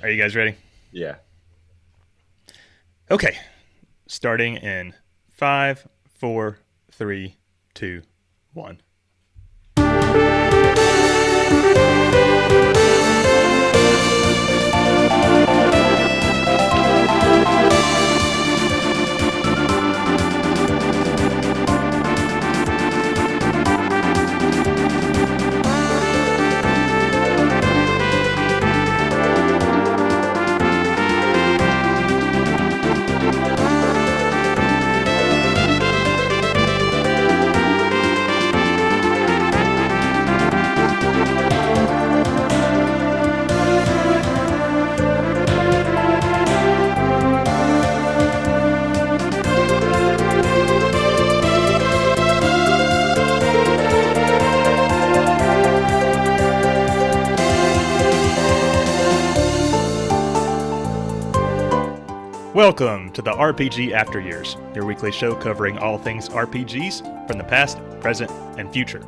Are you guys ready? Yeah. Okay. Starting in five, four, three, two, one. Welcome to the RPG After Years, your weekly show covering all things RPGs from the past, present, and future.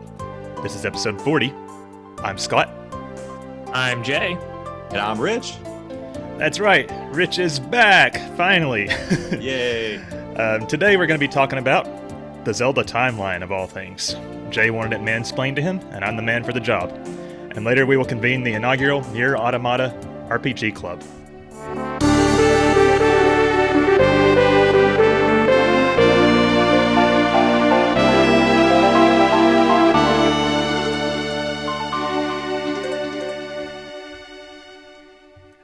This is episode 40. I'm Scott. I'm Jay. And I'm Rich. That's right, Rich is back, finally. Yay. Today we're going to be talking about the Zelda Timeline of all things. Jay wanted it mansplained to him, and I'm the man for the job. And later we will convene the inaugural Nier Automata RPG Club.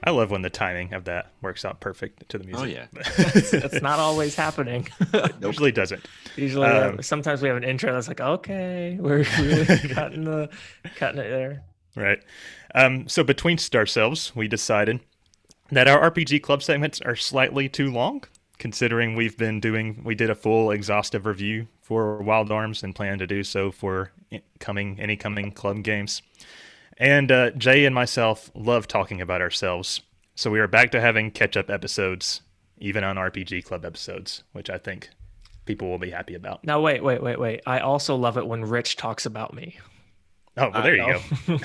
I love when the timing of that works out perfect to the music. Oh, yeah. That's not always happening. Usually doesn't. Usually, sometimes we have an intro that's like, okay, we're really cutting it there. Right. So between ourselves, we decided that our RPG club segments are slightly too long, considering we did a full exhaustive review for Wild Arms and plan to do so for any coming club games. And Jay and myself love talking about ourselves, so we are back to having catch-up episodes, even on RPG Club episodes, which I think people will be happy about. Now, wait. I also love it when Rich talks about me. Oh, well, there you go.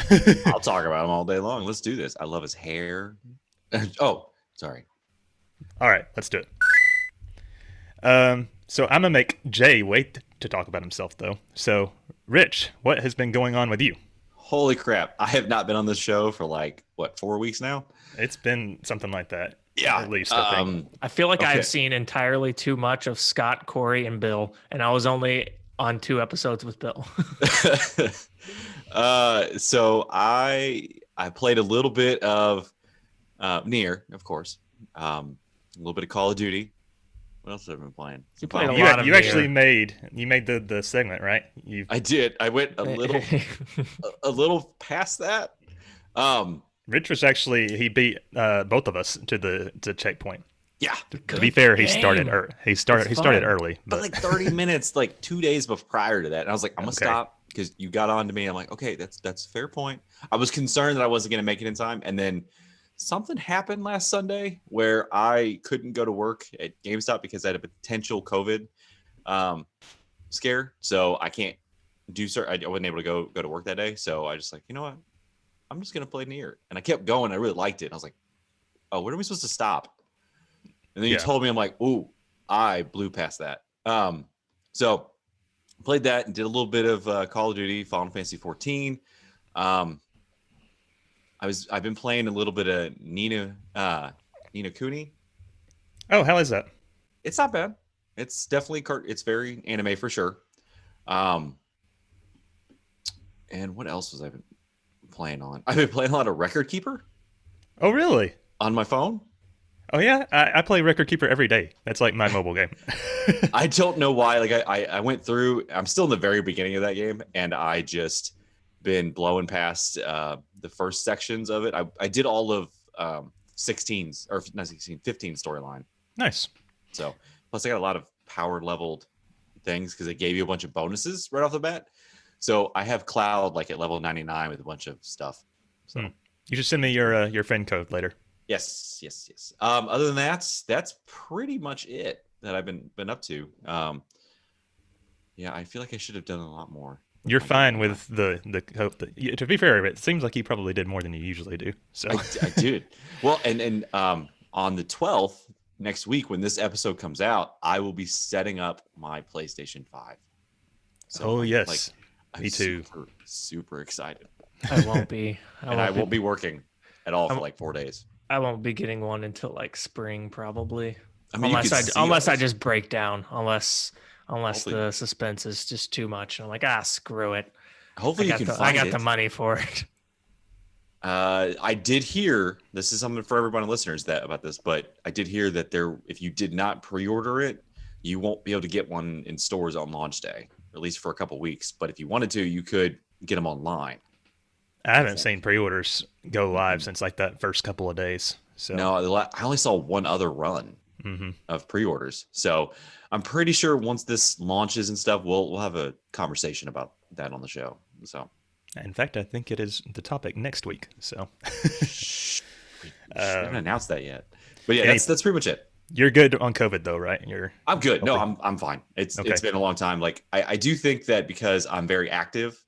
I'll talk about him all day long. Let's do this. I love his hair. Oh, sorry. All right, let's do it. So I'm going to make Jay wait to talk about himself, though. So, Rich, what has been going on with you? Holy crap. I have not been on this show for 4 weeks now? It's been something like that. Yeah. At least, I think. I feel like Okay. I've seen entirely too much of Scott, Corey, and Bill, and I was only on 2 episodes with Bill. So I played a little bit of Nier, of course. A little bit of Call of Duty. What else have I been playing? You played a You, lot of you Nier. actually made the segment, right? I did. I went a little past that. Rich was actually he beat both of us to the checkpoint. Yeah. To be fair, he game. started fun. early, But 30 minutes, 2 days prior to that. And I was like, I'm going to Okay. stop because you got on to me. I'm like, okay, that's a fair point. I was concerned that I wasn't going to make it in time. And then something happened last Sunday where I couldn't go to work at GameStop because I had a potential COVID scare. So I can't I wasn't able to go to work that day. So I just you know what? I'm just going to play Nier. And I kept going. I really liked it. And I was like, oh, where are we supposed to stop? And then you Yeah. told me, I'm like, ooh, I blew past that. So played that and did a little bit of Call of Duty, Final Fantasy 14. I've been playing a little bit of Nina Kuni. Oh, how is that? It's not bad. It's definitely it's very anime for sure. And what else was I been playing on? I've been playing a lot of Record Keeper Oh, really? on my phone. Oh, yeah. I play Record Keeper every day. That's like my mobile game. I don't know why. I went through. I'm still in the very beginning of that game, and I just been blowing past the first sections of it. I did all of 16's or not 16, 15 storyline. Nice. So plus I got a lot of power leveled things because it gave you a bunch of bonuses right off the bat. So I have Cloud at level 99 with a bunch of stuff. So You should send me your friend code later. yes. Other than that, that's pretty much it that I've been up to. Yeah, I feel like I should have done a lot more. You're I'm good fine with with the hope that. Yeah, to be fair, it seems like you probably did more than you usually do. So, I did. Well, and on the 12th next week when this episode comes out, I will be setting up my PlayStation 5. So oh I'm like, yes, I'm me too. super excited, I won't be. and I won't be working at all I for won't, like 4 days. I won't be getting one until like spring probably. I mean, you could see all Unless I this. just break down. Unless Hopefully, the suspense is just too much. I'm like, screw it. hopefully you can I find got the it. money for it. I did hear this is something for everybody listeners that about this, but I did hear that if you did not pre-order it, you won't be able to get one in stores on launch day, or at least for a couple weeks. But if you wanted to, you could get them online. I haven't seen pre-orders go live Mhm. since like that first couple of days. So, No, I only saw one other run hmm of pre-orders, so I'm pretty sure once this launches and stuff, we'll have a conversation about that on the show. So, in fact, I think it is the topic next week. So, shh, we haven't um, announced that yet. But yeah, any, that's pretty much it. you're good on COVID though, right? You're I'm good. No, healthy. I'm fine. Okay. It's been a long time. Like I do think that because I'm very active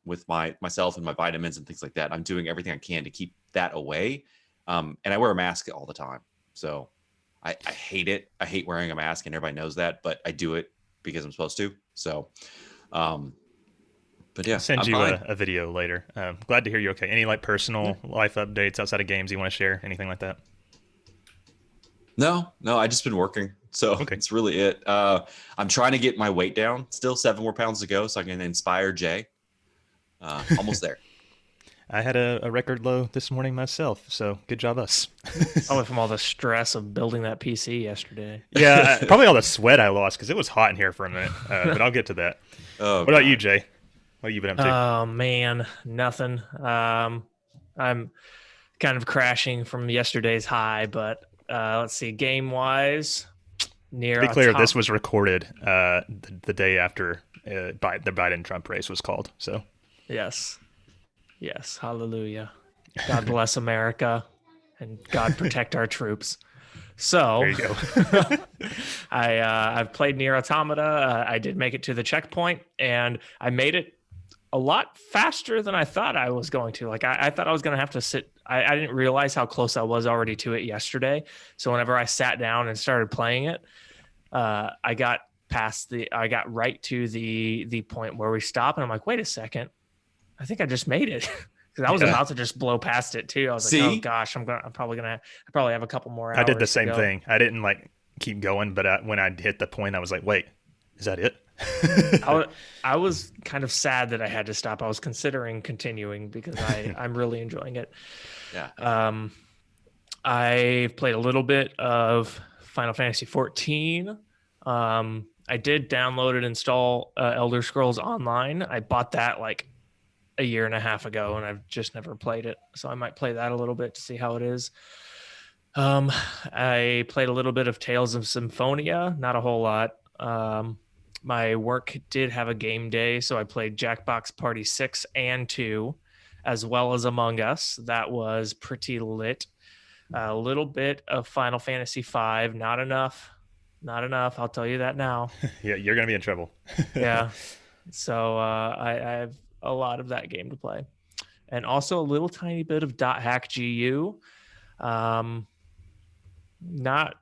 with myself and my vitamins and things like that, I'm doing everything I can to keep that away. And I wear a mask all the time. So I hate it. I hate wearing a mask and everybody knows that, but I do it because I'm supposed to. So but I'll yeah, send I'm you fine. a video later. Glad to hear you're okay. Any like Yeah. personal life updates outside of games you want to share? Anything like that? No, I just been working. So Okay. it's really it. I'm trying to get my weight down. Still 7 more pounds to go so I can inspire Jay. Almost there. I had a record low this morning myself, so good job us. Probably from all the stress of building that PC yesterday. Yeah, probably all the sweat I lost because it was hot in here for a minute. But I'll get to that. Oh What about you, God. Jay? What have you been up to? Oh man, nothing. I'm kind of crashing from yesterday's high, but let's see. Game wise, To near be a clear, top. this was recorded the day after the Biden Trump race was called. So Yes, yes, hallelujah. God bless America, and God protect our troops. there So, you go. I've played Nier Automata. I did make it to the checkpoint, and I made it a lot faster than I thought I was going to. Like I thought I was going to have to sit. I didn't realize how close I was already to it yesterday. So whenever I sat down and started playing it, I got I got right to the point where we stop, and I'm like, wait a second, I think I just made it. Because I was Yeah. about to just blow past it too. I was like, oh See? gosh, I probably have a couple more hours. I did the to same go. thing. I didn't like keep going, but when I hit the point, I was like, wait, is that it? I was kind of sad that I had to stop. I was considering continuing because I'm really enjoying it. Yeah. I played a little bit of Final Fantasy 14. I did download and install Elder Scrolls Online. I bought that like a year and a half ago, and I've just never played it. So I might play that a little bit to see how it is. I played a little bit of Tales of Symphonia, not a whole lot. My work did have a game day, so I played Jackbox Party 6 and 2, as well as Among Us. That was pretty lit. A little bit of Final Fantasy 5, not enough. Not enough, I'll tell you that now. Yeah, you're gonna be in trouble. Yeah. So I have a lot of that game to play. And also a little tiny bit of Dot Hack GU. Um, not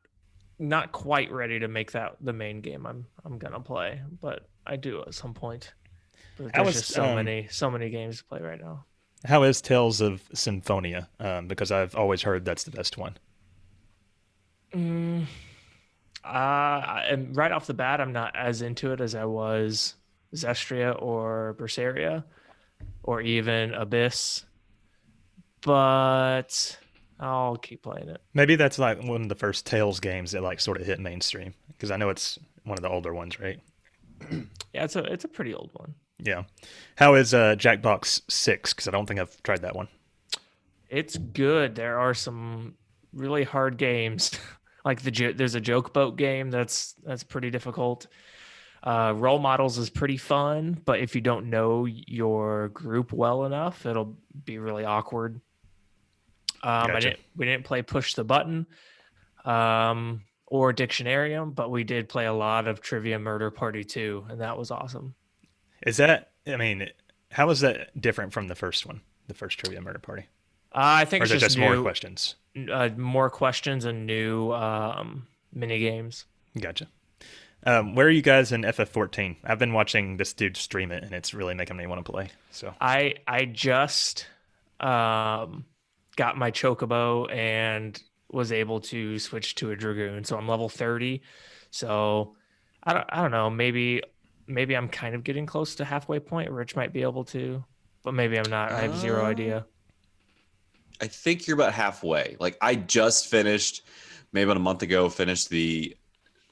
not quite ready to make that the main game I'm gonna play, but I do at some point. But How there's is just so many games to play right now. how is Tales of Symphonia? Because I've always heard that's the best one. Mm, and right off the bat, I'm not as into it as I was Zestria or Berseria or even Abyss, but I'll keep playing it. Maybe that's like one of the first Tales games that like sort of hit mainstream because I know it's one of the older ones, right? Yeah, it's a pretty old one. Yeah. How is Jackbox 6? Because I don't think I've tried that one. It's good. There are some really hard games, like there's a joke boat game that's pretty difficult. Role models is pretty fun, but if you don't know your group well enough, it'll be really awkward. Gotcha. We didn't play push the button or Dictionarium, but we did play a lot of Trivia Murder Party 2, and that was awesome. Is that I mean, how is that different from the first one, the first Trivia Murder Party? I think Or it's is it just just more new, questions? more questions and new mini games. Gotcha. Where are you guys in FF14? I've been watching this dude stream it, and it's really making me want to play. So I just got my chocobo and was able to switch to a dragoon, so I'm level 30. So I don't know, maybe I'm kind of getting close to halfway point. Rich might be able to, but maybe I'm not. I have zero Uh, idea. I think you're about halfway. Like I just finished, maybe about a month ago, finished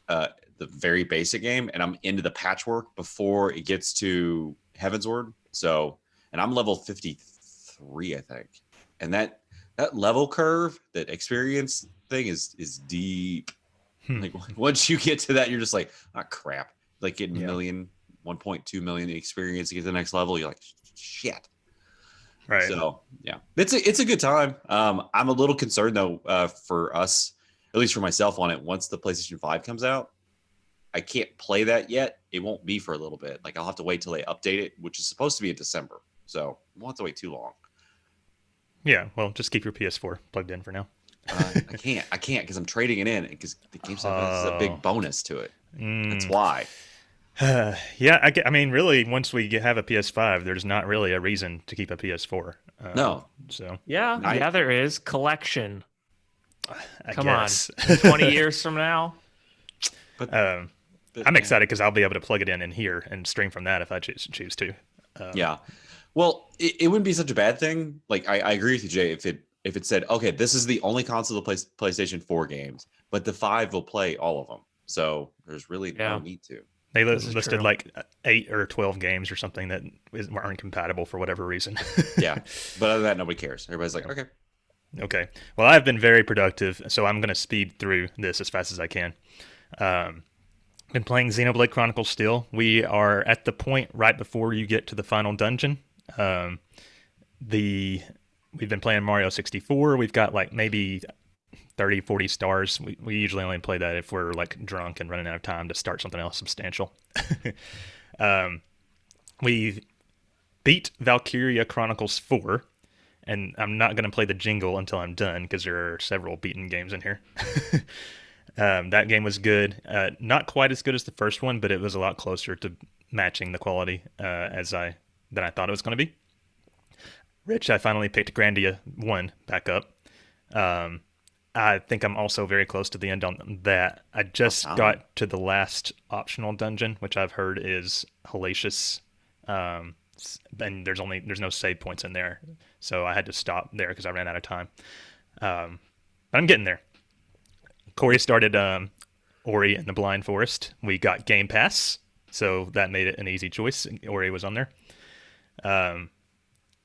uh, the very basic game, and I'm into the patchwork before it gets to Heavensward. So, and I'm level 53, I think, and that level curve, that experience thing is deep. hmm, Like once you get to that, you're just like, oh crap. Like getting a yeah, million, 1.2 million experience to get to the next level. You're like, shit. right. So yeah, it's a good time. I'm a little concerned though, for us, at least for myself on it. Once the PlayStation 5 comes out, I can't play that yet. It won't be for a little bit. Like I'll have to wait till they update it, which is supposed to be in December. So we won't have to wait too long. Yeah, well, just keep your PS4 plugged in for now. I can't because I'm trading it in because the game stuff is a Oh, big bonus to it. That's mm. why. Yeah, I mean, really, once we have a PS5, there's not really a reason to keep a PS4. No, So Yeah, I yeah, there is collection. I Come on, guess. 20 years from now. but, um, but I'm yeah. excited because I'll be able to plug it in here and stream from that if I choose to. Um, Yeah. Well, it wouldn't be such a bad thing. Like I agree with you, Jay. If it said, okay, this is the only console that plays PlayStation 4 games, but the 5 will play all of them. So there's really no Yeah, need to. they this is listed true. like 8 or 12 games or something that aren't compatible for whatever reason. Yeah. But other than that, nobody cares. Everybody's like, okay. Okay. Well, I've been very productive, so I'm going to speed through this as fast as I can. Um, been playing Xenoblade Chronicles still. We are at the point right before you get to the final dungeon. Um, the We've been playing Mario 64. We've got like maybe 30, 40 stars. We usually only play that if we're like drunk and running out of time to start something else substantial. um, we beat Valkyria Chronicles 4, and I'm not going to play the jingle until I'm done because there are several beaten games in here. That game was good. Not quite as good as the first one, but it was a lot closer to matching the quality than I thought it was going to be. Rich, I finally picked Grandia 1 back up. Um, I think I'm also very close to the end on that. I Oh, just solid. got to the last optional dungeon, which I've heard is hellacious. And there's no save points in there, so I had to stop there because I ran out of time. But I'm getting there. Corey started Ori and the Blind Forest. We got Game Pass, so that made it an easy choice. Ori was on there. Um,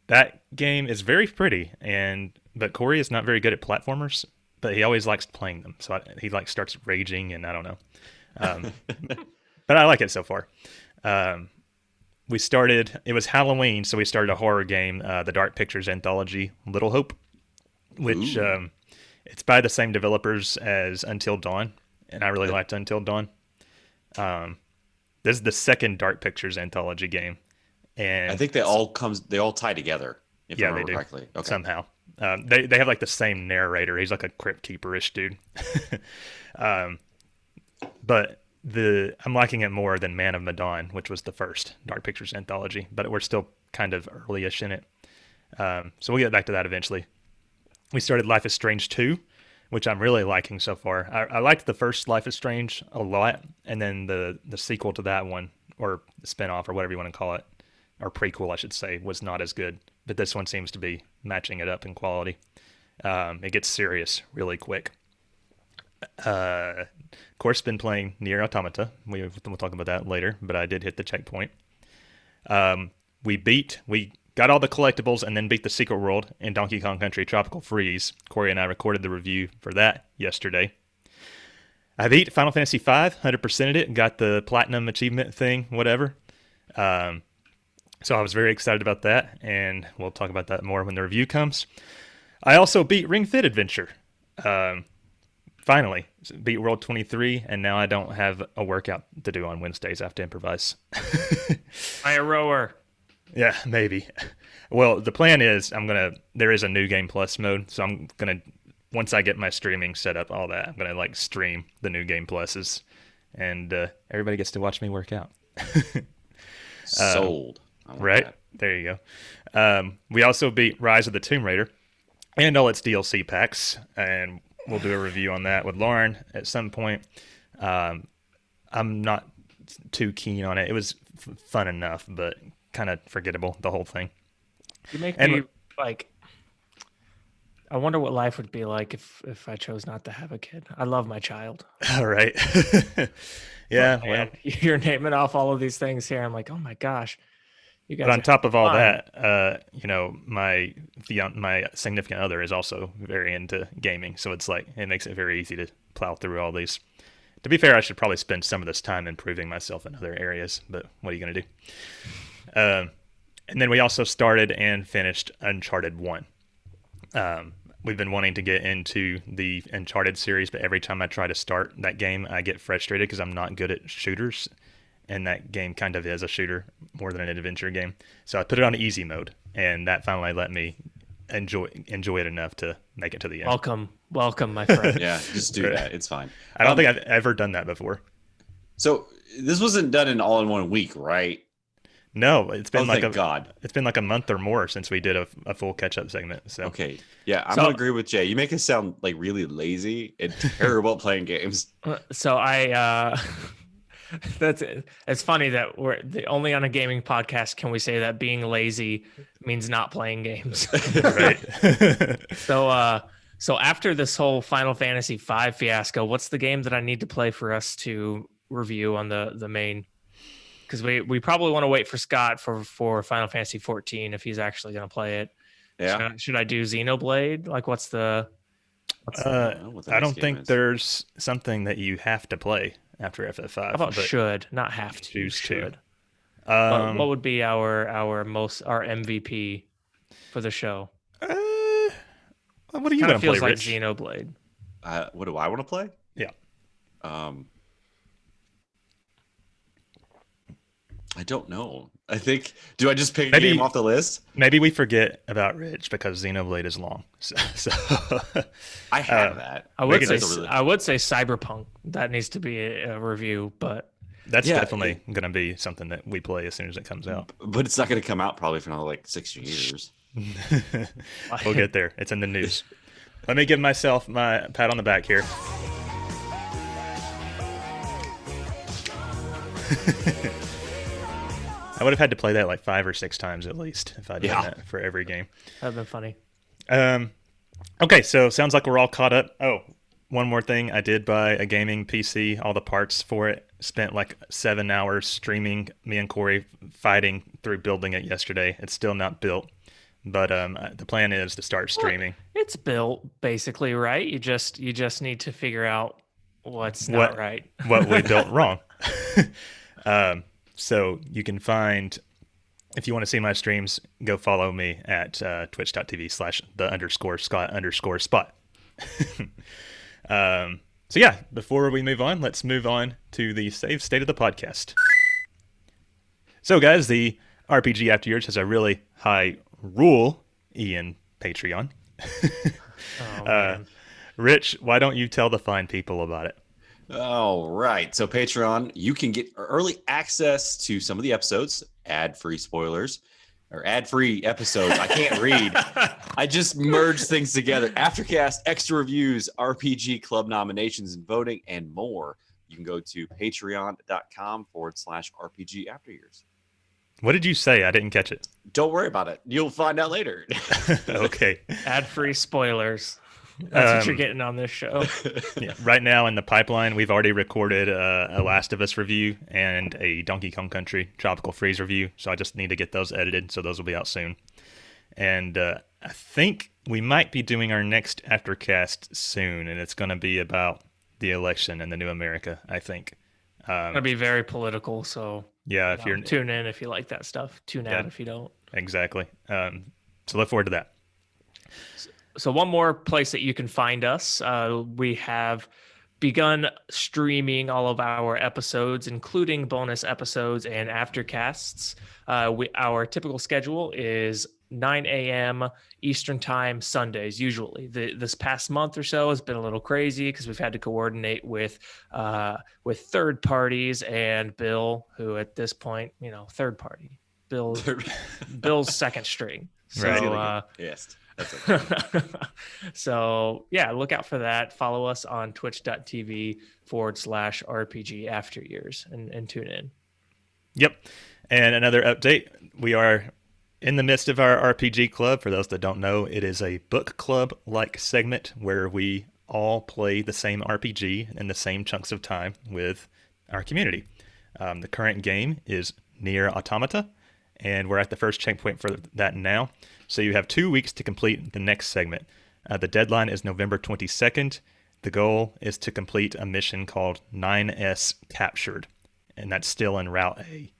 that game is very pretty, but Corey is not very good at platformers, but he always likes playing them. So he like starts raging, and I don't know. Um, but I like it so far. Um, it was Halloween, so we started a horror game, the Dark Pictures anthology, Little Hope, which Ooh. it's by the same developers as Until Dawn, and I really Okay. liked Until Dawn. Um, this is the second Dark Pictures anthology game, I and think they all tie together, if I yeah, they remember do correctly. Okay. somehow. They have like the same narrator. He's like a crypt keeper-ish dude. um, but I'm liking it more than Man of Medan, which was the first Dark Pictures anthology. But we're still kind of early-ish in it, so we'll get back to that eventually. We started Life is Strange 2, which I'm really liking so far. I liked the first Life is Strange a lot, and then the sequel to that one, or the spinoff, or whatever you want to call it, or prequel, I should say, was not as good. But this one seems to be matching it up in quality. It gets serious really quick. Of course, been playing Nier Automata. We'll talk about that later, but I did hit the checkpoint. We got all the collectibles and then beat the secret world in Donkey Kong Country Tropical Freeze. Corey and I recorded the review for that yesterday. I beat Final Fantasy V, 100%ed it, got the platinum achievement thing, whatever. Um, so I was very excited about that, and we'll talk about that more when the review comes. I also beat Ring Fit Adventure. Um, Finally, beat World 23, and now I don't have a workout to do on Wednesdays. I have to improvise. I a rower. Yeah, maybe. Well, the plan is there is a new game plus mode, so I'm gonna once I get my streaming set up, all that, I'm gonna like stream the new game pluses, and everybody gets to watch me work out. Sold. I want Right? that. There you go. We also beat Rise of the Tomb Raider and all its DLC packs, and we'll do a review on that with Lauren at some point. I'm not too keen on it. It was fun enough, but kind of forgettable, the whole thing. You make And- me like. I wonder what life would be like if I chose not to have a kid. I love my child. All right. Yeah, well, Man, you're naming off all of these things here. I'm like, oh my gosh, you guys. but on are top of all fun. that, my my significant other is also very into gaming, so it's like it makes it very easy to plow through all these. To be fair, I should probably spend some of this time improving myself in other areas, but what are you going to do? And then we also started and finished Uncharted 1. We've been wanting to get into the Uncharted series, but every time I try to start that game, I get frustrated because I'm not good at shooters, and that game kind of is a shooter more than an adventure game. So I put it on easy mode, and that finally let me enjoy it enough to make it to the end. Welcome, my friend. Yeah, just do that. It's fine. I don't think I've ever done that before. So this wasn't done in all in 1 week, right? No, it's been Thank God. It's been like a month or more since we did a full catch up segment. So Okay. Yeah, I'm So- gonna agree with Jay. You make us sound like really lazy and terrible at playing games. So I that's it. It's funny that we're only on a gaming podcast can we say that being lazy means not playing games. right. So after this whole Final Fantasy V fiasco, what's the game that I need to play for us to review on the main? Because we probably want to wait for Scott for Final Fantasy 14 if he's actually going to play it. Yeah. Should I do Xenoblade? Like, what's the? don't know what the I next don't game think is. there's something that you have to play after FF5. How about but should, not have to? choose to. Should. what What would be our MVP for the show? are you Kind going to of play, feels like Rich? Xenoblade. What do I want to play? Yeah. I don't know. I think. Do I just pick a Maybe- game off the list? Maybe we forget about Rich because Xenoblade is long. So I have that. I would Make say it a really- I would say Cyberpunk. That needs to be a review, but that's Yeah, definitely going to be something that we play as soon as it comes out. But it's not going to come out probably for another like 6 years. We'll get there. It's in the news. Let me give myself my pat on the back here. I would have had to play that like 5 or 6 times at least if I'd done Yeah. that for every game. that'd been funny. Okay, so sounds like we're all caught up. Oh, one more thing. I did buy a gaming PC, all the parts for it. Spent like 7 hours streaming, me and Corey fighting through building it yesterday. It's still not built, but the plan is to start streaming. It's built basically, right? You just need to figure out what's not What- right. What we built wrong. So you can find, if you want to see my streams, go follow me at twitch.tv/the_Scott_spot. So yeah, before we move on, let's move on to the save state of the podcast. So guys, the RPG After Years has a really high rule, Ian Patreon. Oh, man. Rich, why don't you tell the fine people about it? All right. So Patreon, you can get early access to some of the episodes, ad-free spoilers, or ad-free episodes. I can't read. I just merged things together. Aftercast, extra reviews, RPG club nominations and voting, and more. You can go to patreon.com/RPG After Years. What did you say? I didn't catch it. Don't worry about it. You'll find out later. Okay. Ad-free spoilers. That's what you're Um, getting on this show. Yeah, right now in the pipeline, we've already recorded a Last of Us review and a Donkey Kong Country Tropical Freeze review. So I just need to get those edited. So those will be out soon. And I think we might be doing our next Aftercast soon. And it's going to be about the election in the new America, I think. It's gonna be very political, so Yeah, if you're tune in if you like that stuff. Tune out Yeah. if you don't. exactly. So look forward to that. So one more place that you can find us, we have begun streaming all of our episodes, including bonus episodes and aftercasts. Our typical schedule is 9 a.m. Eastern Time Sundays. Usually, this past month or so has been a little crazy because we've had to coordinate with third parties and Bill, who at this point, third party. Bill's second string. So yes. That's okay. So yeah, look out for that. Follow us on twitch.tv/RPG After Years and tune in. Yep. And another update, we are in the midst of our RPG club. For those that don't know, it is a book club-like segment where we all play the same RPG in the same chunks of time with our community. The current game is Nier Automata, and we're at the first checkpoint for that now. So you have 2 weeks to complete the next segment. The deadline is November 22nd. The goal is to complete a mission called 9S Captured, and that's still in Route A.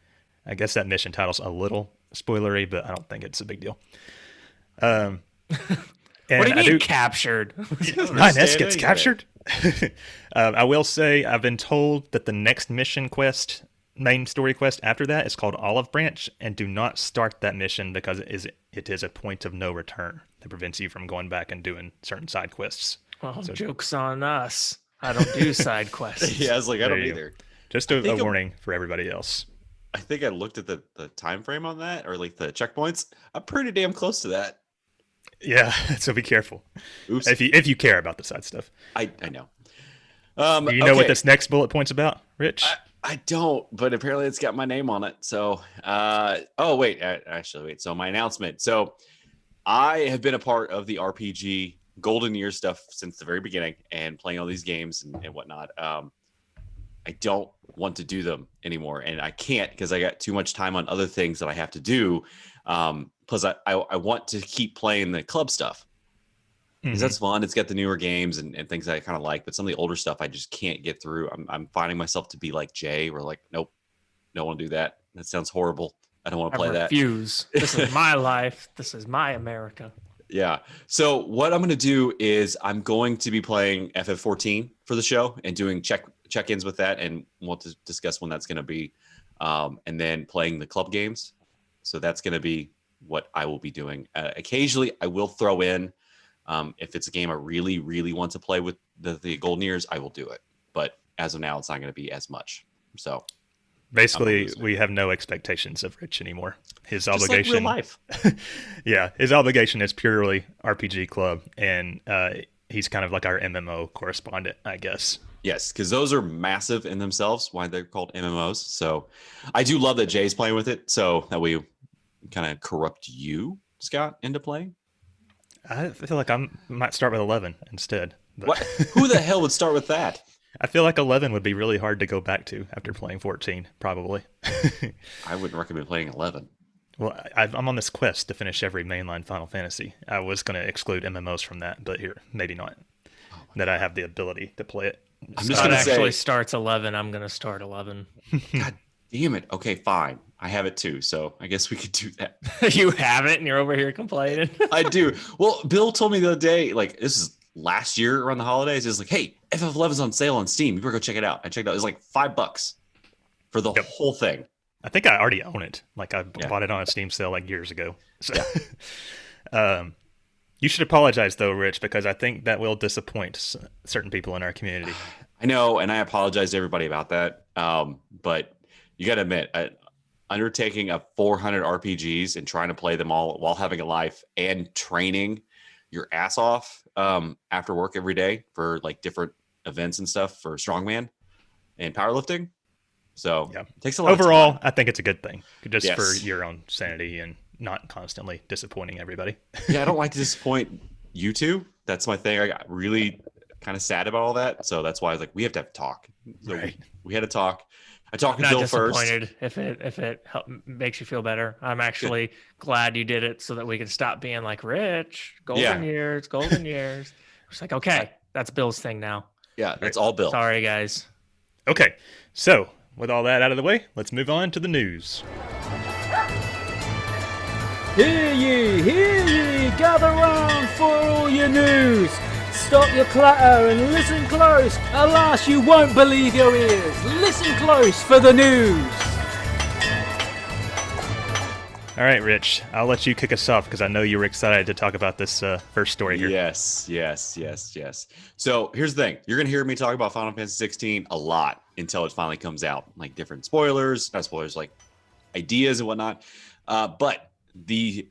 I guess that mission title's a little spoilery, but I don't think it's a big deal. What do you mean captured? 9S gets captured? I will say I've been told that the next mission quest, main story quest after that, is called Olive Branch, and do not start that mission because it is a point of no return that prevents you from going back and doing certain side quests. Well, so, joke's on us. I don't do side quests. Yeah, I was like, I don't either. Just a warning for everybody else. I think I looked at the time frame on that, or like the checkpoints. I'm pretty damn close to that. Yeah, so be careful. Oops. If you care about the side stuff. I know. Do you know what this next bullet point's about, Rich? I don't, but apparently it's got my name on it. So, wait. So my announcement. So I have been a part of the RPG Golden Year stuff since the very beginning and playing all these games and whatnot. I don't want to do them anymore, and I can't because I got too much time on other things that I have to do. Plus, I want to keep playing the club stuff because that's fun. It's got the newer games and things that I kind of like, but some of the older stuff I just can't get through. I'm finding myself to be like Jay, or like, nope, don't want to do that. That sounds horrible. I don't want to play that. Refuse. This is my life. This is my America. Yeah. So what I'm going to do is I'm going to be playing FF14 for the show and doing check-ins with that, and we'll discuss when that's going to be, and then playing the club games. So that's going to be what I will be doing. Occasionally, I will throw in, if it's a game I really, really want to play with the Golden Years, I will do it. But as of now, it's not going to be as much. So basically, we have no expectations of Rich anymore. His obligation, like real life. Yeah, his obligation is purely RPG Club, and he's kind of like our MMO correspondent, I guess. Yes, because those are massive in themselves, why they're called MMOs. So I do love that Jay's playing with it, so that we kind of corrupt you, Scott, into playing. I feel like I might start with 11 instead. But what? Who the hell would start with that? I feel like 11 would be really hard to go back to after playing 14, probably. I wouldn't recommend playing 11. Well, I'm on this quest to finish every mainline Final Fantasy. I was going to exclude MMOs from that, but here, maybe not. That I have the ability to play it. I'm just going to actually starts 11. I'm going to start 11. God damn it. Okay, fine. I have it too, so I guess we could do that. You have it, and you're over here complaining. I do. Well, Bill told me the other day, like this is last year around the holidays, is like, hey, FF11's on sale on Steam. You better go check it out. I checked it out. It was like $5 for the whole thing. I think I already own it. Like I bought it on a Steam sale like years ago. So, you should apologize though, Rich, because I think that will disappoint certain people in our community. I know, and I apologize to everybody about that. But you got to admit, undertaking a 400 RPGs and trying to play them all while having a life and training your ass off after work every day for like different events and stuff for strongman and powerlifting. So it takes a lot overall, of time. I think it's a good thing just for your own sanity and not constantly disappointing everybody. Yeah, I don't like to disappoint you two. That's my thing. I got really kind of sad about all that. So that's why I was like, we have to have a talk. So we had a talk. I talked to Bill first. If it makes you feel better, I'm actually glad you did it so that we can stop being like Rich, golden years. It's like, okay, that's Bill's thing now. Yeah, that's all Bill. Sorry, guys. Okay, so with all that out of the way, let's move on to the news. Hear ye, gather round for all your news. Stop your clatter and listen close. Alas, you won't believe your ears. Listen close for the news. All right, Rich, I'll let you kick us off because I know you were excited to talk about this first story here. Yes. So here's the thing. You're going to hear me talk about Final Fantasy 16 a lot until it finally comes out. Like different spoilers, not spoilers, like ideas and whatnot. But the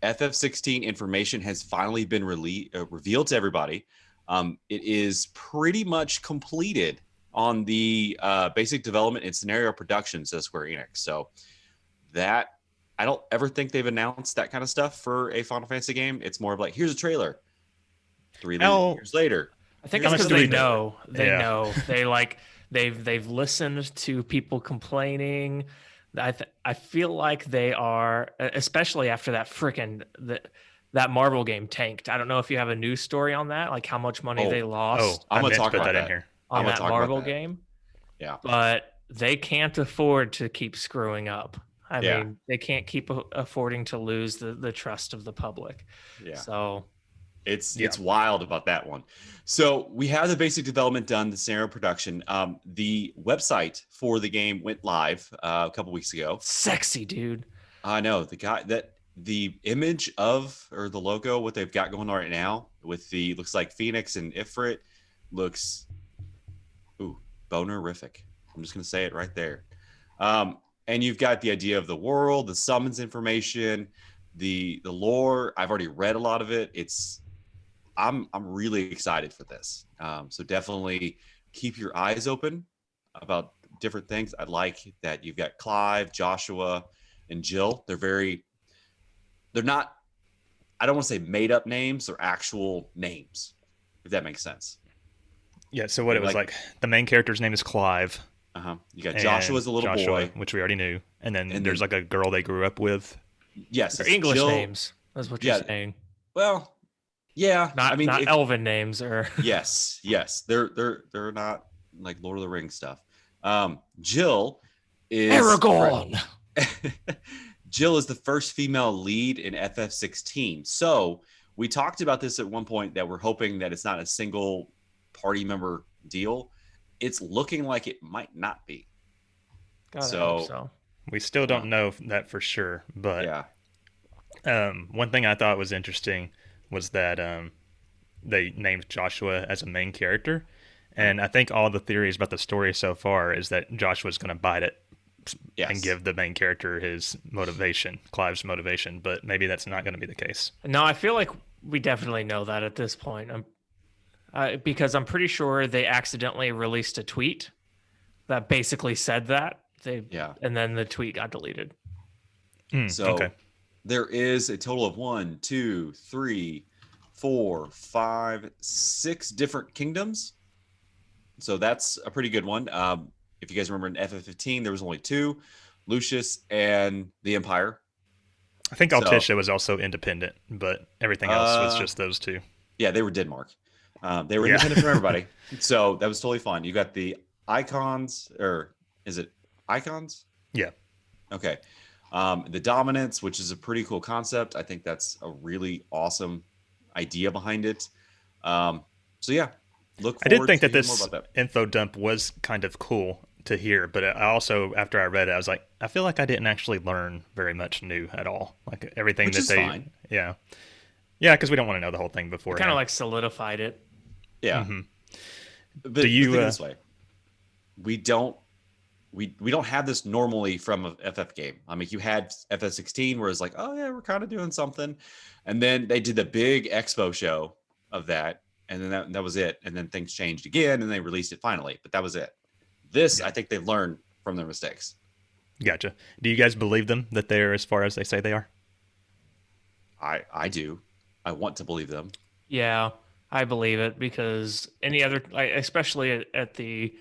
FF16 information has finally been revealed to everybody. It is pretty much completed on the basic development and scenario productions of Square Enix. So that... I don't ever think they've announced that kind of stuff for a Final Fantasy game. It's more of like, here's a trailer. 3 years later. I think it's because they know. They know. They've listened to people complaining. I feel like they are, especially after that that Marvel game tanked. I don't know if you have a news story on that, like how much money they lost. I'm gonna talk about that in here. On that Marvel game. Yeah. But they can't afford to keep screwing up. I mean, they can't keep affording to lose the trust of the public. Yeah. So it's wild about that one. So we have the basic development done, the scenario production. The website for the game went live a couple weeks ago. Sexy, dude. I know the image of, or the logo, what they've got going on right now with looks like Phoenix and Ifrit looks bonerific. I'm just going to say it right there. And you've got the idea of the world, the summons information, the lore. I've already read a lot of it. I'm really excited for this. So definitely keep your eyes open about different things. I like that you've got Clive, Joshua, and Jill. They're not, I don't want to say made up names, they're actual names, if that makes sense. Yeah, so what it was like the main character's name is Clive. You got Joshua as a little boy, which we already knew, and then there's like a girl they grew up with. Yes, they're English names. That's what you're saying. Well, yeah, not Elven names or. yes, they're not like Lord of the Rings stuff. Jill is Aragorn. Jill is the first female lead in FF16. So we talked about this at one point that we're hoping that it's not a single party member deal. It's looking like it might not be. So we still don't know that for sure. But one thing I thought was interesting was that they named Joshua as a main character. And I think all the theories about the story so far is that Joshua's going to bite it and give the main character his motivation, Clive's motivation. But maybe that's not going to be the case. No, I feel like we definitely know that at this point. Because I'm pretty sure they accidentally released a tweet that basically said that. And then the tweet got deleted. There is a total of 1, 2, 3, 4, 5, 6 different kingdoms. So that's a pretty good one. If you guys remember in FF15, there was only 2, Lucius and the Empire. I think Altissia was also independent, but everything else was just those 2. Yeah, they were Denmark. They were independent from everybody. So that was totally fun. You got the icons, or is it icons? Yeah. Okay. The dominance, which is a pretty cool concept. I think that's a really awesome idea behind it. So yeah, I did think that this info dump was kind of cool to hear, but I also, after I read it, I was like, I feel like I didn't actually learn very much new at all. Like everything which that is they, fine. yeah, because we don't want to know the whole thing before. Kind of like solidified it. Yeah. Mm-hmm. But think this way, we don't have this normally from a FF game. I mean, you had FF16 where it's like, oh yeah, we're kind of doing something, and then they did the big expo show of that, and then that was it, and then things changed again, and they released it finally, but that was it. This, I think they've learned from their mistakes. Gotcha. Do you guys believe them that they're as far as they say they are? I do. I want to believe them. Yeah, I believe it because any other, especially at the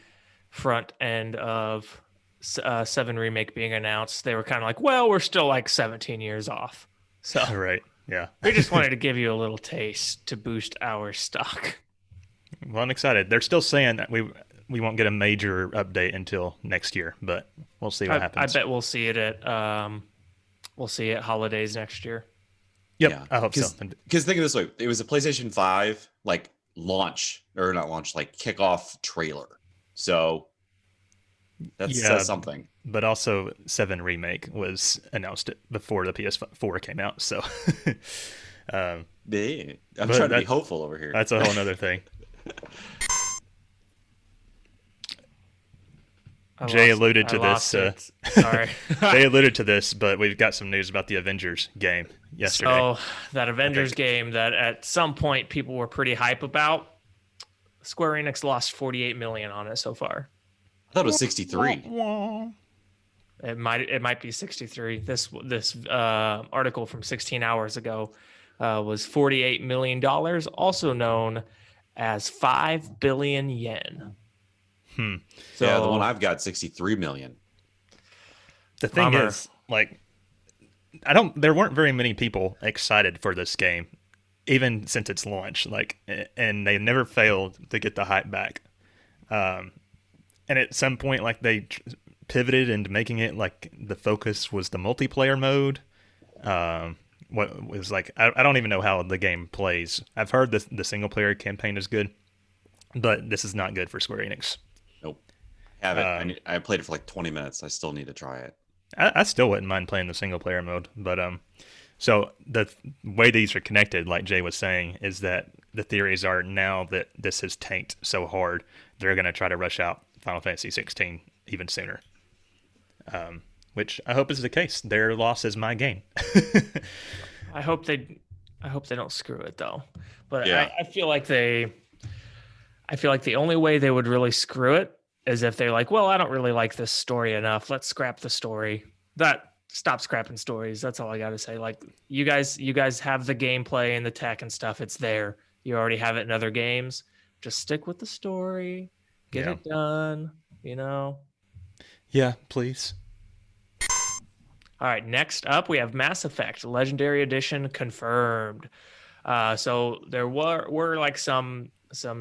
front end of 7 Remake being announced, they were kind of like, well, we're still like 17 years off. So right, yeah. We just wanted to give you a little taste to boost our stock. Well, I'm excited. They're still saying that we won't get a major update until next year, but we'll see what happens. I bet we'll see it at holidays next year. Yep, yeah. I hope so. Because think of it this way, it was a PlayStation 5 like launch, or not launch, like kickoff trailer. So that Yeah. says something. But also 7 Remake was announced before the PS4 came out, so I'm trying to be hopeful over here. That's a whole nother thing. Jay alluded to this. Sorry. Jay alluded to this, but we've got some news about the Avengers game yesterday. So that Avengers game that at some point people were pretty hype about, Square Enix lost 48 million on it so far. I thought it was 63. It might be 63. This article from 16 hours ago was $48 million, also known as 5 billion yen. So yeah, the one I've got 63 million. The thing is, like, there weren't very many people excited for this game, even since its launch. Like, and they never failed to get the hype back. And at some point, like, they pivoted into making it like the focus was the multiplayer mode. What was like, I don't even know how the game plays. I've heard the single player campaign is good, but this is not good for Square Enix. Nope. Haven't. I played it for like 20 minutes. I still need to try it. I still wouldn't mind playing the single player mode, but so the way these are connected, like Jay was saying, is that the theories are now that this has tanked so hard, they're going to try to rush out Final Fantasy 16 even sooner. Which I hope is the case. Their loss is my gain. I hope they don't screw it though. But yeah. I feel like the only way they would really screw it is if they're like, well, I don't really like this story enough. Let's scrap the story. Stop scrapping stories. That's all I got to say. Like, you guys have the gameplay and the tech and stuff. It's there. You already have it in other games. Just stick with the story. Get it done. Yeah, please. All right, next up we have Mass Effect Legendary Edition confirmed. So there were like some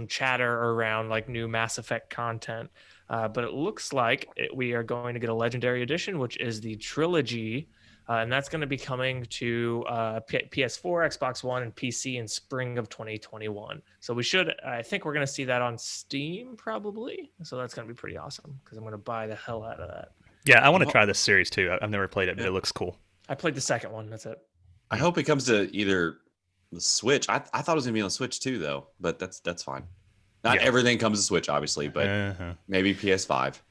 chatter around like new Mass Effect content, but it looks like we are going to get a Legendary Edition, which is the trilogy, and that's going to be coming to PS4, Xbox One, and PC in spring of 2021. So I think we're going to see that on Steam probably. So that's going to be pretty awesome because I'm going to buy the hell out of that. Yeah, I want to try this series too. I've never played it, but it looks cool. I played the second one. That's it. I hope it comes to either the Switch. I thought it was gonna be on the Switch too, though. But that's fine. Not everything comes to Switch, obviously, but maybe PS5.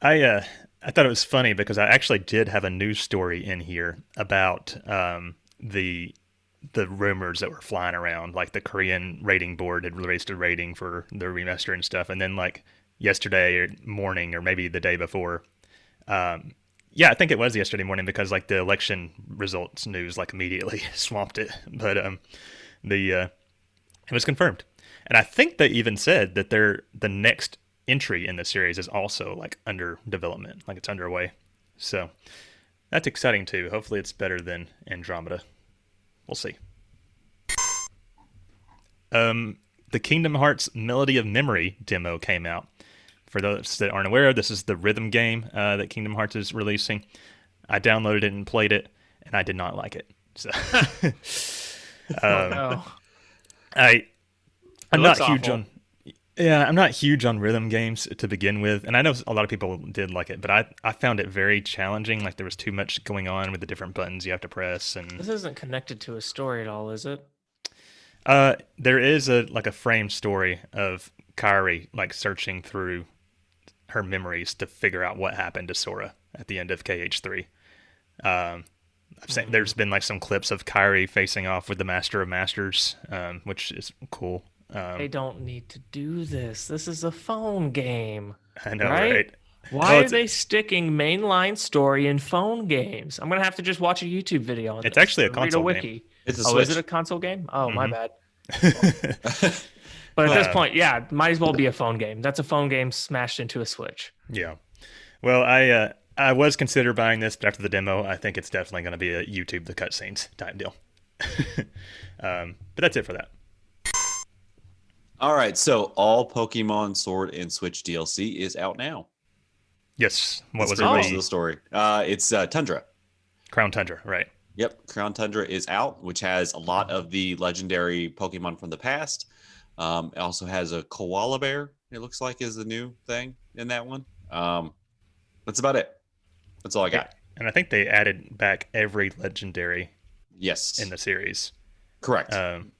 I thought it was funny because I actually did have a news story in here about the rumors that were flying around. Like the Korean rating board had released a rating for the remaster and stuff, and then like yesterday morning or maybe the day before. I think it was yesterday morning because like the election results news like immediately swamped it. But it was confirmed, and I think they even said that the next entry in the series is also like under development, like it's underway. So that's exciting too. Hopefully, it's better than Andromeda. We'll see. The Kingdom Hearts Melody of Memory demo came out. For those that aren't aware, this is the rhythm game that Kingdom Hearts is releasing. I downloaded it and played it, and I did not like it. So, I'm not huge on. Yeah, I'm not huge on rhythm games to begin with, and I know a lot of people did like it, but I found it very challenging. Like there was too much going on with the different buttons you have to press, and this isn't connected to a story at all, is it? There is a framed story of Kairi like searching through her memories to figure out what happened to Sora at the end of KH3. I've seen there's been like some clips of Kairi facing off with the Master of Masters, which is cool. They don't need to do this. This is a phone game. I know, right? Why are they sticking mainline story in phone games? I'm gonna have to just watch a YouTube video on it's this. Actually a console read a game. wiki. It's a Switch. Is it a console game? Oh, my bad. But at this point, might as well be a phone game. That's a phone game smashed into a Switch. Yeah. Well, I was considering buying this, but after the demo, I think it's definitely going to be a YouTube the cutscenes type deal. But that's it for that. All right, so all Pokemon Sword and Switch DLC is out now. Yes. What was it? The story. It's Tundra. Crown Tundra, right? Yep, Crown Tundra is out, which has a lot of the legendary Pokemon from the past. It also has a koala bear. It looks like is the new thing in that one. That's about it. That's all I got. And I think they added back every legendary Yes, in the series. correct. Did I'm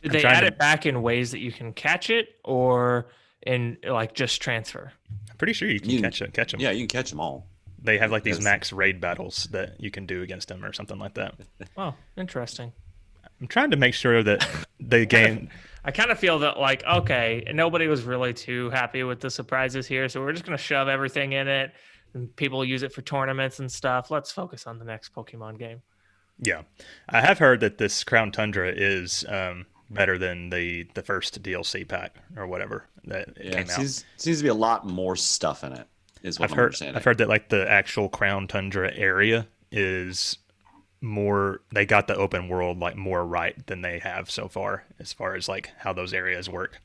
they trying add to- it back in ways that you can catch it, or in like just transfer? I'm pretty sure you can catch them. Yeah, you can catch them all. They have like these Yes. max raid battles that you can do against them or something like that. Oh, interesting. I'm trying to make sure that the game. I kind of feel that like, okay, nobody was really too happy with the surprises here, so we're just gonna shove everything in it, and people use it for tournaments and stuff. Let's focus on the next Pokemon game. Yeah, I have heard that this Crown Tundra is better than the first DLC pack or whatever that Yeah, came out. seems to be a lot more stuff in it. Is what I'm understanding. I've heard that like the actual Crown Tundra area is more. They got the open world like more right than they have so far, as far as like how those areas work.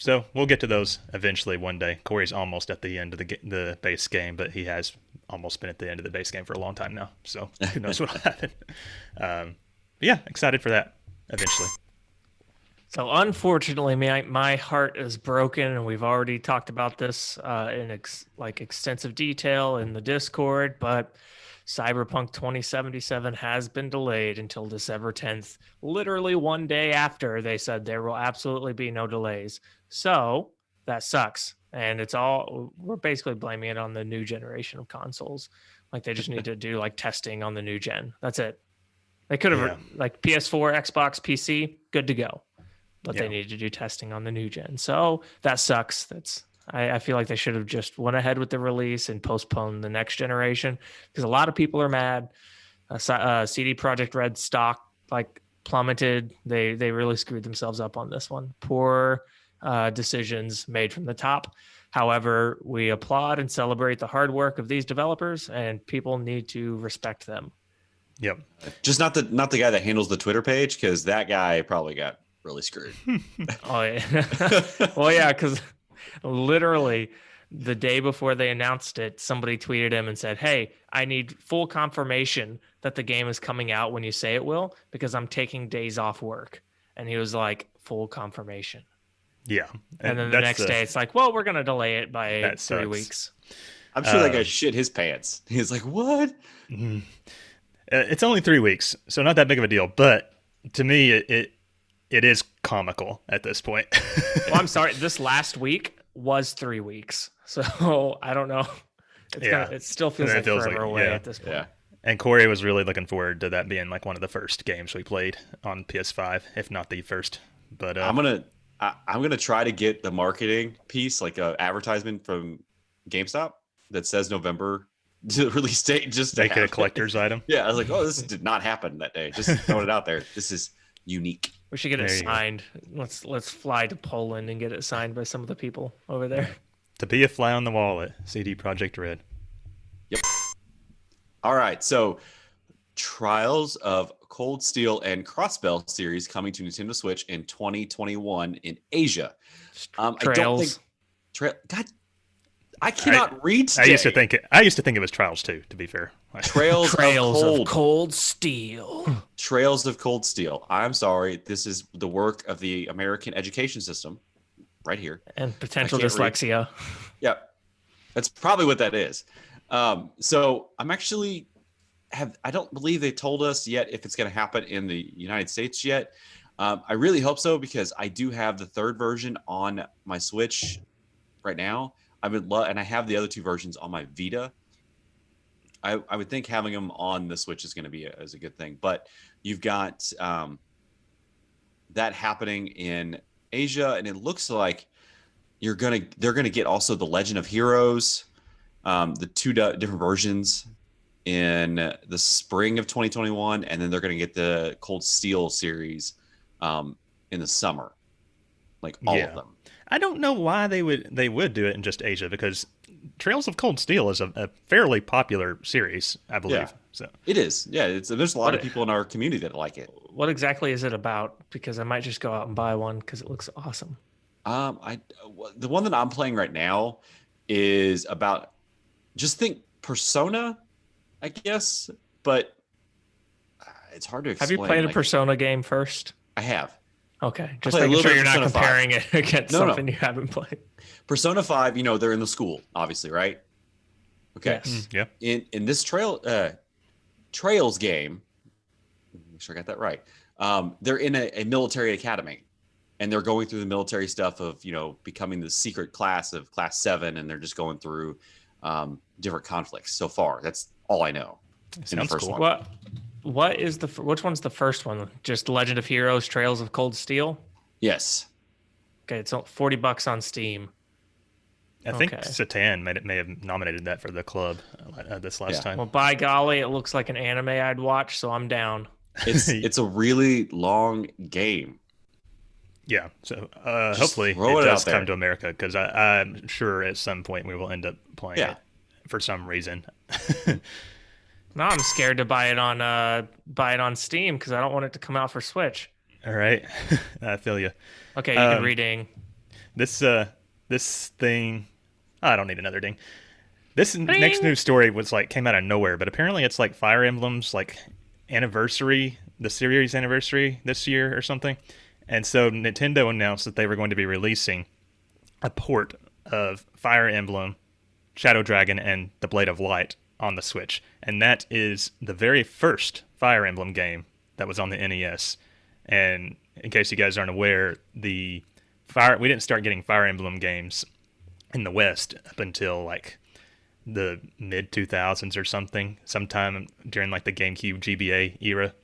So we'll get to those eventually one day. Corey's almost at the end of the base game, but he has almost been at the end of the base game for a long time now. So who knows what'll happen? Yeah, excited for that eventually. So unfortunately, my heart is broken, and we've already talked about this in extensive detail in the Discord. But Cyberpunk 2077 has been delayed until December 10th, literally one day after they said there will absolutely be no delays. So that sucks, and we're basically blaming it on the new generation of consoles. Like they just need to do like testing on the new gen. That's it. They could have like PS4, Xbox, PC, good to go. But they need to do testing on the new gen. So that sucks. I feel like they should have just went ahead with the release and postponed the next generation, because a lot of people are mad. CD Projekt Red stock like plummeted. They really screwed themselves up on this one. Poor decisions made from the top. However, we applaud and celebrate the hard work of these developers, and people need to respect them. Yep. Just not the guy that handles the Twitter page, because that guy probably got really screwed. Oh yeah. Well, yeah, because literally the day before they announced it, somebody tweeted him and said, "Hey, I need full confirmation that the game is coming out when you say it will, because I'm taking days off work." And he was like, "Full confirmation." Yeah. And then the next day it's like, "Well, we're going to delay it by 3 sucks. weeks." I'm sure that guy shit his pants. He's like, "What?" It's only 3 weeks, so not that big of a deal. But to me, it is comical at this point. Well, I'm sorry. This last week was 3 weeks. So I don't know. It still feels like forever away at this point. Yeah. And Corey was really looking forward to that being like one of the first games we played on PS5, if not the first. But I'm gonna try to get the marketing piece, like a advertisement from GameStop that says November release date, just to make it a have collector's item. Yeah, I was like, oh, this did not happen that day. Just throwing it out there. This is unique. We should get it There you go. signed. Let's fly to Poland and get it signed by some of the people over there. To be a fly on the wall at CD Projekt Red. Yep. All right, so Trials of Cold Steel and Crossbell series coming to Nintendo Switch in 2021 in Asia. Trails. God, I cannot read today. I used to think it was Trials too, to be fair. Trails of Cold Steel. Trails of Cold Steel. I'm sorry, this is the work of the American education system right here. And potential I can't read. dyslexia. Yep. That's probably what that is. So I'm actually I don't believe they told us yet if it's going to happen in the United States yet. I really hope so, because I do have the third version on my Switch right now. I would love, and I have the other two versions on my Vita. I would think having them on the Switch is going to be a good thing. But you've got that happening in Asia, and it looks like they're gonna get also the Legend of Heroes, the two different versions in the spring of 2021, and then they're going to get the Cold Steel series in the summer, like all of them. I don't know why they would do it in just Asia, because Trails of Cold Steel is a fairly popular series, I believe. Yeah. So it is. Yeah, there's a lot of people in our community that like it. What exactly is it about? Because I might just go out and buy one because it looks awesome. The one that I'm playing right now is about, just think Persona, I guess, but it's hard to explain. Have you played a Persona game first? I have. Okay, just played a making little sure bit you're of not Persona 5. comparing it against No, no. something you haven't played. Persona 5, they're in the school, obviously, right? Okay. Yes. Yeah. In this Trails game, make sure I got that right. They're in a military academy, and they're going through the military stuff of becoming the secret class of Class 7, and they're just going through different conflicts. So far, that's all I know. In the Sounds first cool. one. Which one's the first one? Just Legend of Heroes: Trails of Cold Steel. Yes. Okay, it's $40 on Steam. I think Okay. Satan may have nominated that for the club this last time. Well, by golly, it looks like an anime I'd watch, so I'm down. It's a really long game. Yeah, so hopefully throw it it does out there. come to America, because I'm sure at some point we will end up playing Yeah. it for some reason. Now I'm scared to buy it on Steam because I don't want it to come out for Switch. All right, I feel you. Okay, you can reading. This thing, I don't need another ding. This next news story came out of nowhere, but apparently it's like Fire Emblem's anniversary, the series anniversary this year or something. And so Nintendo announced that they were going to be releasing a port of Fire Emblem, Shadow Dragon, and the Blade of Light on the Switch. And that is the very first Fire Emblem game that was on the NES. And in case you guys aren't aware, we didn't start getting Fire Emblem games in the West up until the mid 2000s or sometime during the GameCube GBA era.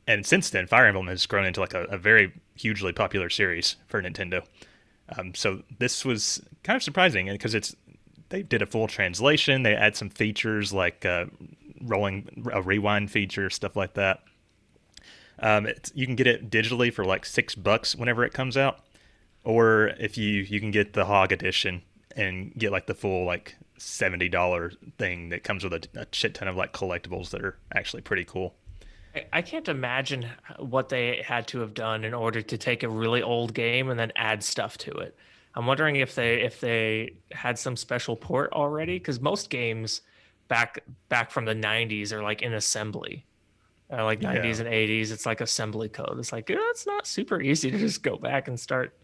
And since then, Fire Emblem has grown into a very hugely popular series for Nintendo. So this was kind of surprising because they did a full translation. They add some features like rolling a rewind feature, stuff like that. You can get it digitally for $6 whenever it comes out, or if you can get the Hog edition and get the full $70 thing that comes with a shit ton of collectibles that are actually pretty cool. I can't imagine what they had to have done in order to take a really old game and then add stuff to it. I'm wondering if they had some special port already, because most games back from the 90s are in assembly. 90s and 80s, it's assembly code. It's it's not super easy to just go back and start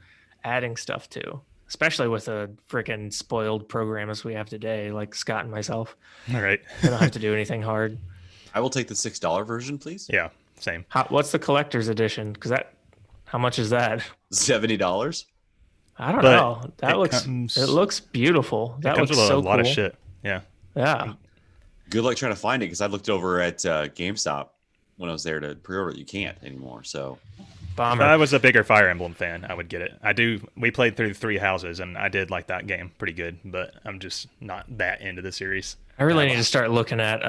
adding stuff to, especially with a freaking spoiled program as we have today, like Scott and myself. All right. I don't have to do anything hard. I will take the $6 version, please. Yeah, same. What's the collector's edition? How much is that? $70. I don't But know. It looks beautiful. That comes looks with a so lot of cool. shit. Yeah. Yeah. Good luck trying to find it, because I looked over at GameStop when I was there to pre-order it. You can't anymore. So Bomber. If I was a bigger Fire Emblem fan, I would get it. We played through 3 houses, and I did like that game pretty good, but I'm just not that into the series. I really need to start looking at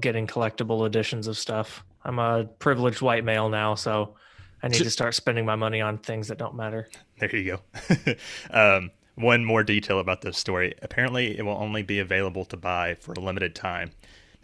getting collectible editions of stuff. I'm a privileged white male now, so I need to start spending my money on things that don't matter. There you go. One more detail about this story. Apparently, it will only be available to buy for a limited time.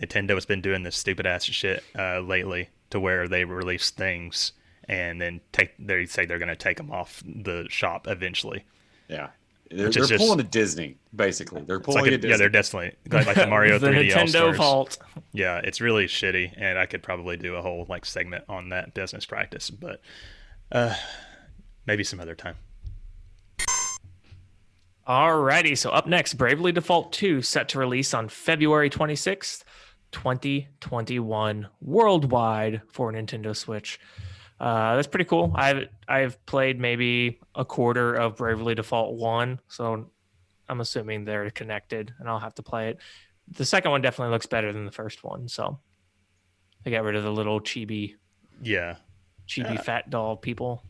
Nintendo has been doing this stupid ass shit lately, to where they release things and then they say they're going to take them off the shop eventually. yeah, they're pulling a Disney, basically. They're pulling a Disney. Yeah, they're definitely like the Mario The 3D Nintendo All-Stars. Vault. Yeah, it's really shitty, and I could probably do a whole segment on that business practice, but maybe some other time. Alrighty, so up next, Bravely Default 2 set to release on February 26th, 2021 worldwide for Nintendo Switch. That's pretty cool. I've played maybe a quarter of Bravely Default 1, so I'm assuming they're connected and I'll have to play it. The second one definitely looks better than the first one, so they got rid of the little chibi fat doll people.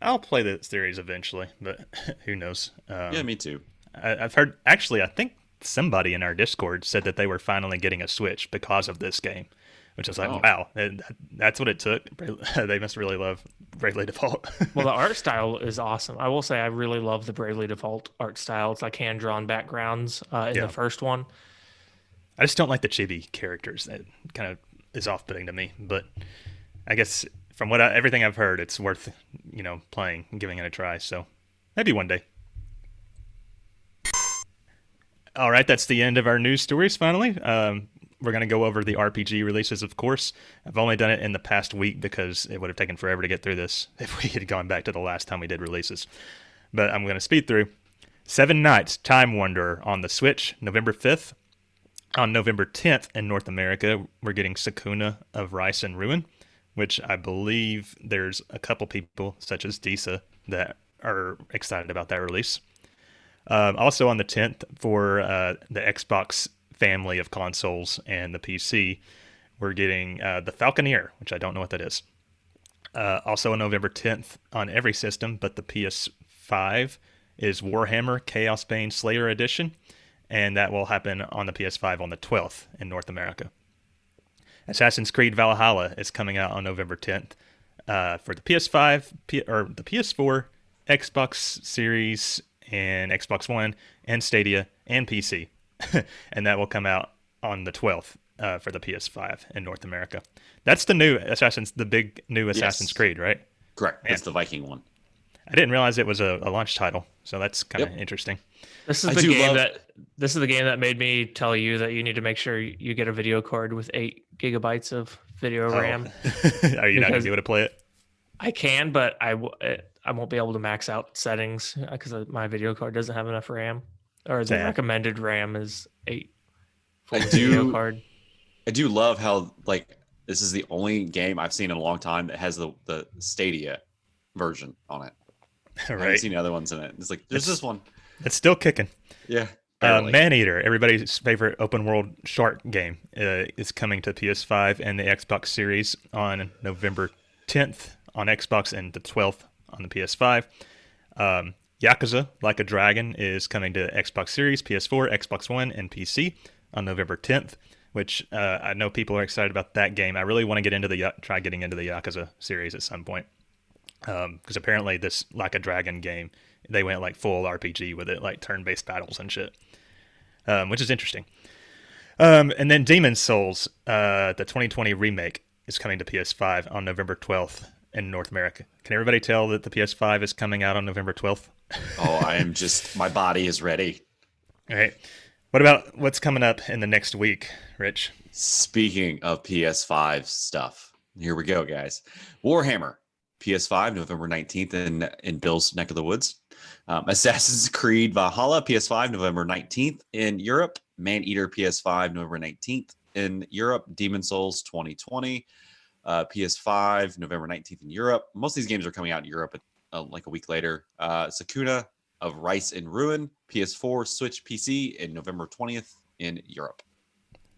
I'll play the series eventually, but who knows? Yeah, me too. I've heard, actually, I think somebody in our Discord said that they were finally getting a Switch because of this game, which is wow, that's what it took. They must really love Bravely Default. Well, the art style is awesome. I will say I really love the Bravely Default art style. It's like hand-drawn backgrounds in the first one. I just don't like the chibi characters. That kind of is off-putting to me, but I guess from everything I've heard, it's worth playing and giving it a try. So maybe one day. All right, that's the end of our news stories. Finally, we're going to go over the RPG releases, of course. I've only done it in the past week because it would have taken forever to get through this if we had gone back to the last time we did releases. But I'm going to speed through. Seven Nights Time Wanderer on the Switch, November 5th. On November 10th in North America, we're getting Sakuna of Rice and Ruin, which I believe there's a couple people, such as Disa, that are excited about that release. Also on the 10th, for the Xbox family of consoles and the PC, we're getting the Falconeer, which I don't know what that is. Also on November 10th, on every system but the PS5, is Warhammer Chaos Bane Slayer Edition, and that will happen on the PS5 on the 12th in North America. Assassin's Creed Valhalla is coming out on November 10th for the PS5, or the PS4, Xbox Series, and Xbox One, and Stadia, and PC. And that will come out on the 12th for the PS5 in North America. That's the new the big new Assassin's Creed, right? Correct. Man. It's the Viking one. I didn't realize it was a launch title, so that's kind of interesting. This is the game that made me tell you that you need to make sure you get a video card with 8 gigabytes of video RAM. Are you not going to be able to play it? I can, but I won't be able to max out settings because my video card doesn't have enough RAM, or the recommended RAM is 8. Video card. I do love how this is the only game I've seen in a long time that has the Stadia version on it. Right. I haven't seen other ones in it. It's there's this one. It's still kicking. Yeah. Maneater, everybody's favorite open world shark game, is coming to PS5 and the Xbox Series on November 10th on Xbox and the 12th on the PS5. Yakuza Like a Dragon is coming to Xbox Series, PS4, Xbox One, and PC on November 10th, which I know people are excited about that game. I really want to try getting into the Yakuza series at some point. Because apparently this Like a Dragon game, they went full RPG with it, turn-based battles and shit, which is interesting. And then Demon's Souls, the 2020 remake, is coming to PS5 on November 12th in North America. Can everybody tell that the PS5 is coming out on November 12th? My body is ready. All right. What about what's coming up in the next week, Rich? Speaking of PS5 stuff, here we go, guys. Warhammer. PS5, November 19th in Bill's neck of the woods. Assassin's Creed Valhalla, PS5, November 19th in Europe. Maneater, PS5, November 19th in Europe. Demon's Souls 2020, PS5, November 19th in Europe. Most of these games are coming out in Europe a week later. Sakuna of Rice and Ruin, PS4, Switch, PC in November 20th in Europe.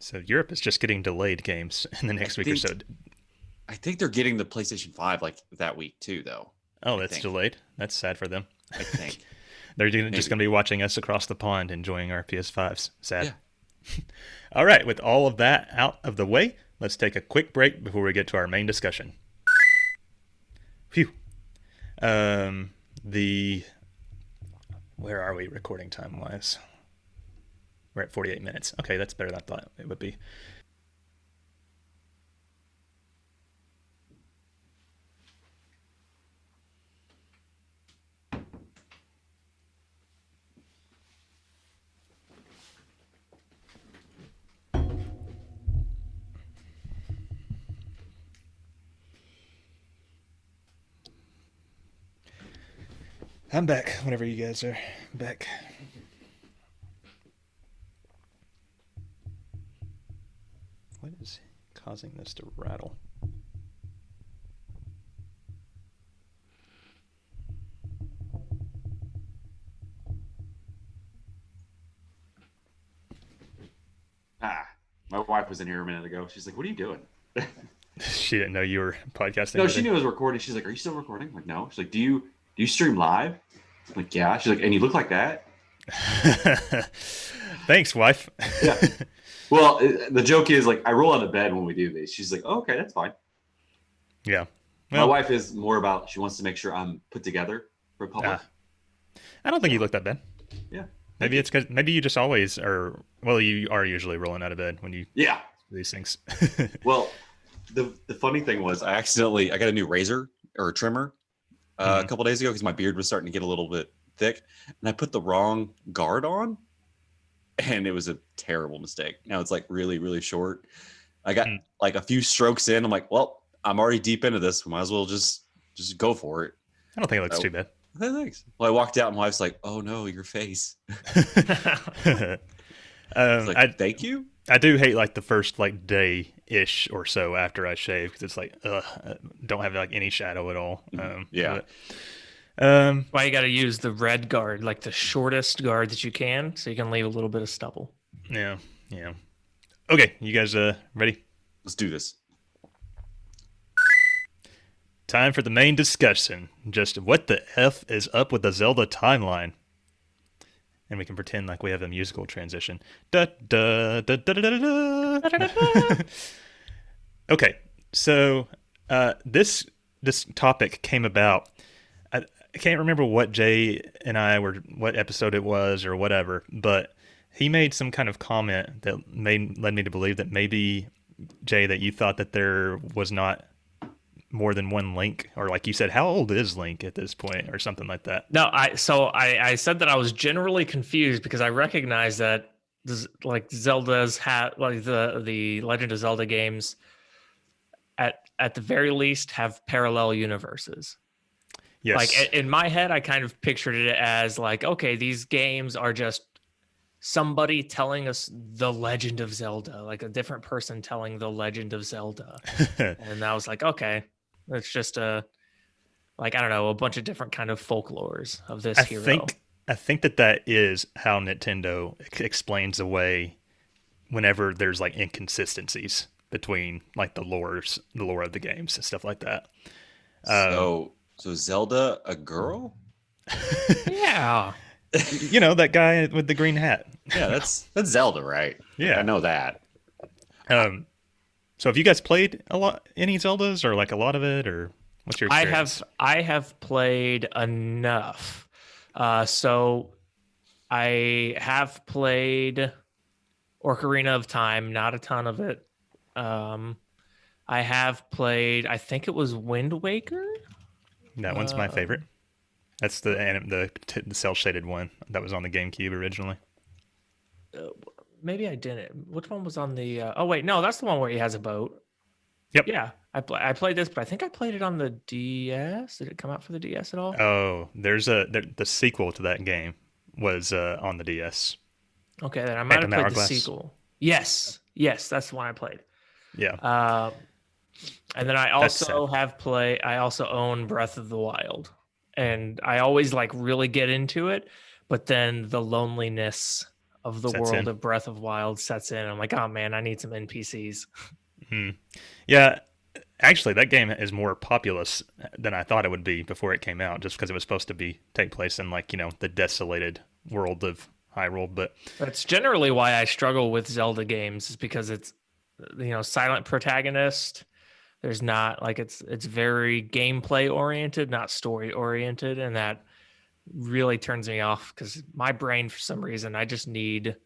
So Europe is just getting delayed games in the next week or so. I think they're getting the PlayStation 5 that week too, though. Oh, that's delayed. That's sad for them. I think. They're just going to be watching us across the pond enjoying our PS5s. Sad. Yeah. All right, with all of that out of the way, let's take a quick break before we get to our main discussion. Phew. Where are we recording time-wise? We're at 48 minutes. Okay, that's better than I thought it would be. I'm back whenever you guys are back. What is causing this to rattle? My wife was in here a minute ago. She's like, "What are you doing?" She didn't know you were podcasting. No, she knew I was recording. She's like, "Are you still recording?" I'm like, "No." She's like, "Do you stream live?" I'm like, "Yeah." She's like, "And you look like that." Thanks, wife. Yeah. Well, the joke is I roll out of bed when we do this. She's like, "Oh, okay, that's fine." Yeah. Well, my wife is more about, she wants to make sure I'm put together for public. I don't think you look that bad. Yeah. Maybe it's because you just always are. Well, you are usually rolling out of bed when you do these things. Well, the funny thing was I got a new razor or a trimmer a couple days ago because my beard was starting to get a little bit thick, and I put the wrong guard on, and it was a terrible mistake. Now it's like really, really short. I got Hmm. like a few strokes in. I'm like, well, I'm already deep into this. We might as well just go for it. I don't think it looks So, too bad. thanks. Well, I walked out and my wife's like, oh no, your face. It's like, I thank you. I do hate like the first like day ish or so after I shave because it's like don't have like any shadow at all. Yeah. Why you got to use the red guard, like the shortest guard that you can, so you can leave a little bit of stubble. Yeah. Okay, you guys ready? Let's do this. Time for the main discussion. Just what the F is up with the Zelda timeline? And we can pretend like we have a musical transition. Da da da da da da da. Okay, so this topic came about. I can't remember what Jay and I were, what episode it was or whatever, but he made some kind of comment that led me to believe that maybe, Jay, that you thought that there was not more than one Link, or like you said, how old is Link at this point, or something like that. No, I said that I was generally confused because I recognize that like Zelda's like the Legend of Zelda games at the very least have parallel universes. Yes. Like in my head, I kind of pictured it as like, okay, these games are just somebody telling us the Legend of Zelda, like a different person telling the Legend of Zelda. And I was like, okay, it's just I don't know, a bunch of different kind of folklores of this hero. I think that is how Nintendo explains away whenever there's like inconsistencies between like the lore of the games and stuff like that. So Zelda, a girl? Yeah. You know, that guy with the green hat. Yeah, that's Zelda, right? Yeah. I know that. So have you guys played any Zeldas, or like a lot of it, or what's your experience? I have played enough. So I have played Ocarina of Time, not a ton of it. I have played, I think it was Wind Waker. That one's my favorite. That's the cell shaded one that was on the GameCube originally. Maybe I didn't. Which one was on the? Oh wait, no, that's the one where he has a boat. Yep. Yeah, I played this, but I think I played it on the DS. Did it come out for the DS at all? Oh, there's the sequel to that game was on the DS. Okay, then I might have played Hourglass. the sequel. Yes, that's the one I played. Yeah. And then I also I also own Breath of the Wild, and I always like really get into it, but then the loneliness of the world of Breath of Wild sets in. I'm like, oh man, I need some NPCs. Yeah, actually, that game is more populous than I thought it would be before it came out, just because it was supposed to take place in like, the desolated world of Hyrule. But that's generally why I struggle with Zelda games, is because it's silent protagonist. There's not like it's very gameplay oriented, not story oriented, and that really turns me off because my brain, for some reason, I just need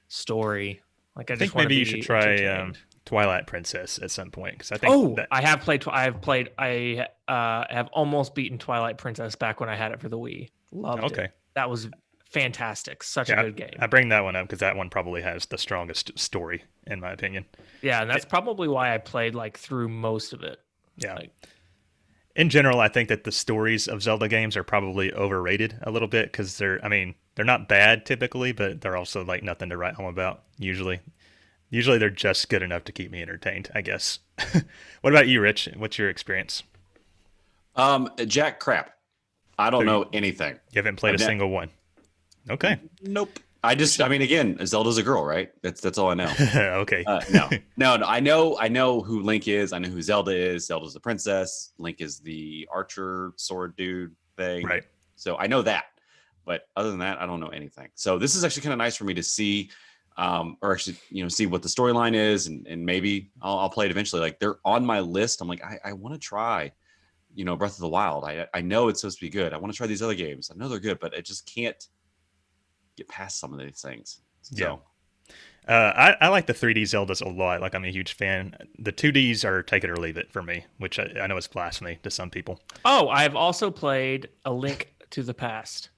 story. Like I think maybe you should try Twilight Princess at some point, because I think I have almost beaten Twilight Princess back when I had it for the Wii. Loved it. That was fantastic. Such a good game. I bring that one up because that one probably has the strongest story, in my opinion. Yeah, and that's probably why I played like through most of it. Yeah. In general, I think that the stories of Zelda games are probably overrated a little bit, because they're not bad typically, but they're also like nothing to write home about usually. Usually they're just good enough to keep me entertained, I guess. What about you, Rich? What's your experience? Jack crap. I don't know anything. You haven't played a single one. Okay. Nope. Again, Zelda's a girl, right? That's all I know. Okay. No. I know who Link is. I know who Zelda is. Zelda's the princess. Link is the archer sword dude thing. Right. So I know that. But other than that, I don't know anything. So this is actually kind of nice for me to see, see what the storyline is, and maybe I'll play it eventually. Like, they're on my list. I'm like, I want to try, Breath of the Wild. I know it's supposed to be good. I want to try these other games. I know they're good, but I just can't get past some of these things. So. Yeah. I like the 3D Zeldas a lot. Like, I'm a huge fan. The 2Ds are take it or leave it for me, which I know is blasphemy to some people. Oh, I've also played A Link to the Past.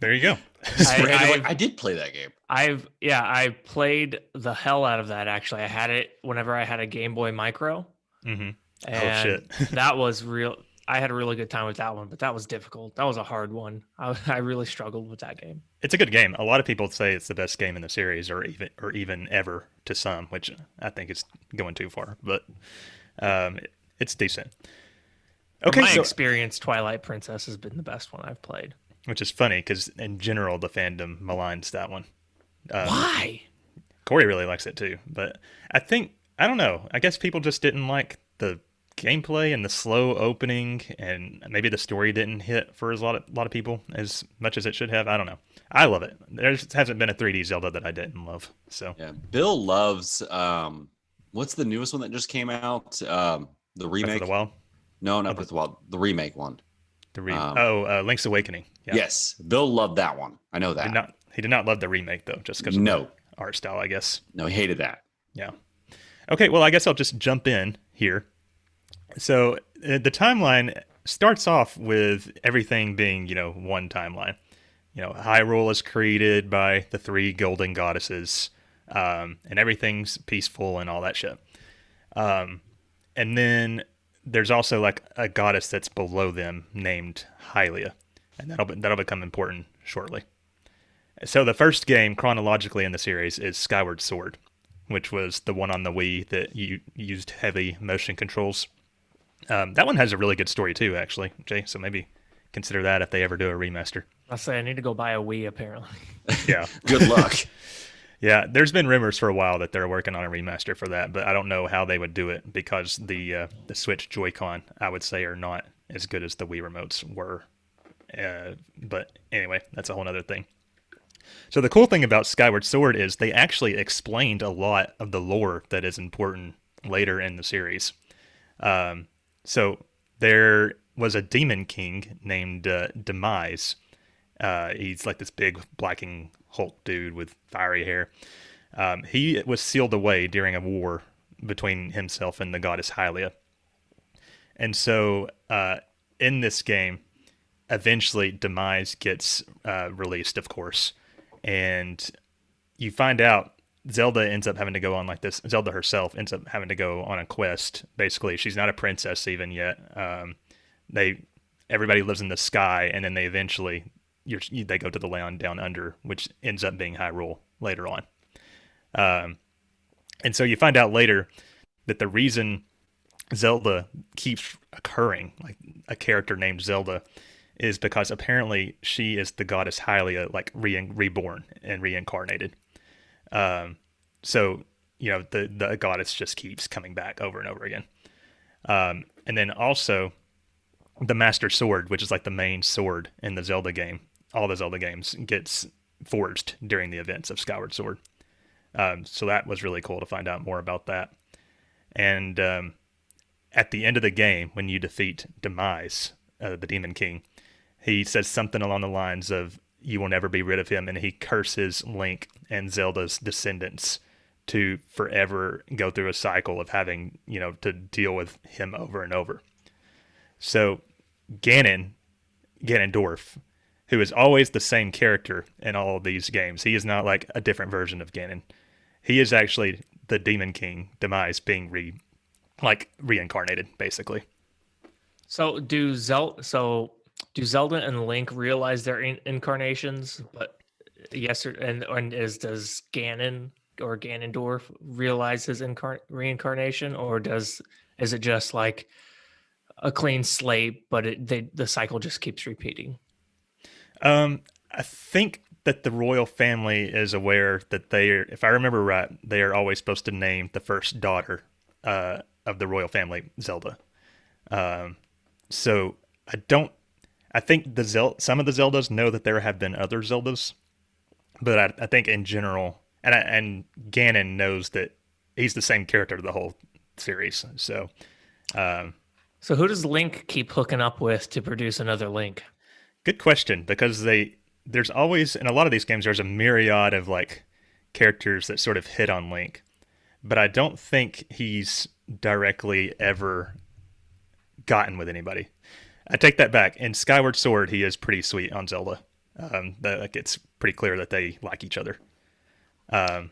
There you go. I did play that game. I played the hell out of that. Actually, I had it whenever I had a Game Boy Micro, Mm-hmm. Oh and shit. that was real. I had a really good time with that one, but that was difficult. That was a hard one. I really struggled with that game. It's a good game. A lot of people say it's the best game in the series, or even ever to some, which I think is going too far. But it's decent. Okay, Okay, my so experience, Twilight Princess has been the best one I've played. which is funny because in general the fandom maligns that one. Why? Corey really likes it too, but I don't know. I guess people just didn't like the gameplay and the slow opening, and maybe the story didn't hit for a lot of people as much as it should have. I don't know. I love it. There hasn't been a 3D Zelda that I didn't love. So Yeah, Bill loves. What's the newest one that just came out? The Breath remake. of the Wild, No, not Breath of the Wild. The remake one. Link's Awakening. Yeah. Yes, Bill loved that one. I know that. He did not love the remake though, just because of the art style, I guess. No, he hated that. Yeah. Okay, well, I guess I'll just jump in here. So the timeline starts off with everything being, one timeline. Hyrule is created by the three golden goddesses, and everything's peaceful and all that shit. And then there's also like a goddess that's below them named Hylia, and that'll become important shortly. So the first game chronologically in the series is Skyward Sword, which was the one on the Wii that you used heavy motion controls. That one has a really good story too, actually, Jay. So maybe consider that if they ever do a remaster. I'll say I need to go buy a Wii, apparently. Yeah. Good luck. Yeah, there's been rumors for a while that they're working on a remaster for that, but I don't know how they would do it because the Switch Joy-Con, I would say, are not as good as the Wii remotes were. But anyway, that's a whole other thing. So the cool thing about Skyward Sword is they actually explained a lot of the lore that is important later in the series. So there was a demon king named Demise. He's like this big blacking Hulk dude with fiery hair. He was sealed away during a war between himself and the goddess Hylia. And so in this game, eventually Demise gets released, of course. And you find out Zelda herself ends up having to go on a quest. Basically, she's not a princess even yet. Everybody lives in the sky, and then they eventually they go to the land down under, which ends up being Hyrule later on. And so you find out later that the reason Zelda keeps occurring, like a character named Zelda, is because apparently she is the goddess Hylia, like reborn and reincarnated. So, the goddess just keeps coming back over and over again. And then also the Master Sword, which is like the main sword in the Zelda game, all the Zelda games, gets forged during the events of Skyward Sword. So that was really cool to find out more about that. And at the end of the game, when you defeat Demise, the Demon King, he says something along the lines of, "You will never be rid of him," and he curses Link and Zelda's descendants to forever go through a cycle of having, to deal with him over and over. So Ganondorf, who is always the same character in all of these games, he is not like a different version of Ganon. He is actually the Demon King, Demise, being reincarnated, basically. So do Zelda and Link realize their incarnations? But yes, does Ganon or Ganondorf realize his reincarnation, or is it just like a clean slate, but the cycle just keeps repeating? I think that the royal family is aware that if I remember right, they are always supposed to name the first daughter of the royal family Zelda. So I think some of the Zeldas know that there have been other Zeldas, but I think in general, and Ganon knows that he's the same character the whole series. So who does Link keep hooking up with to produce another Link? Good question, because there's always, in a lot of these games, there's a myriad of like characters that sort of hit on Link, but I don't think he's directly ever gotten with anybody. I take that back. In Skyward Sword, he is pretty sweet on Zelda. Like it's pretty clear that they like each other. Um,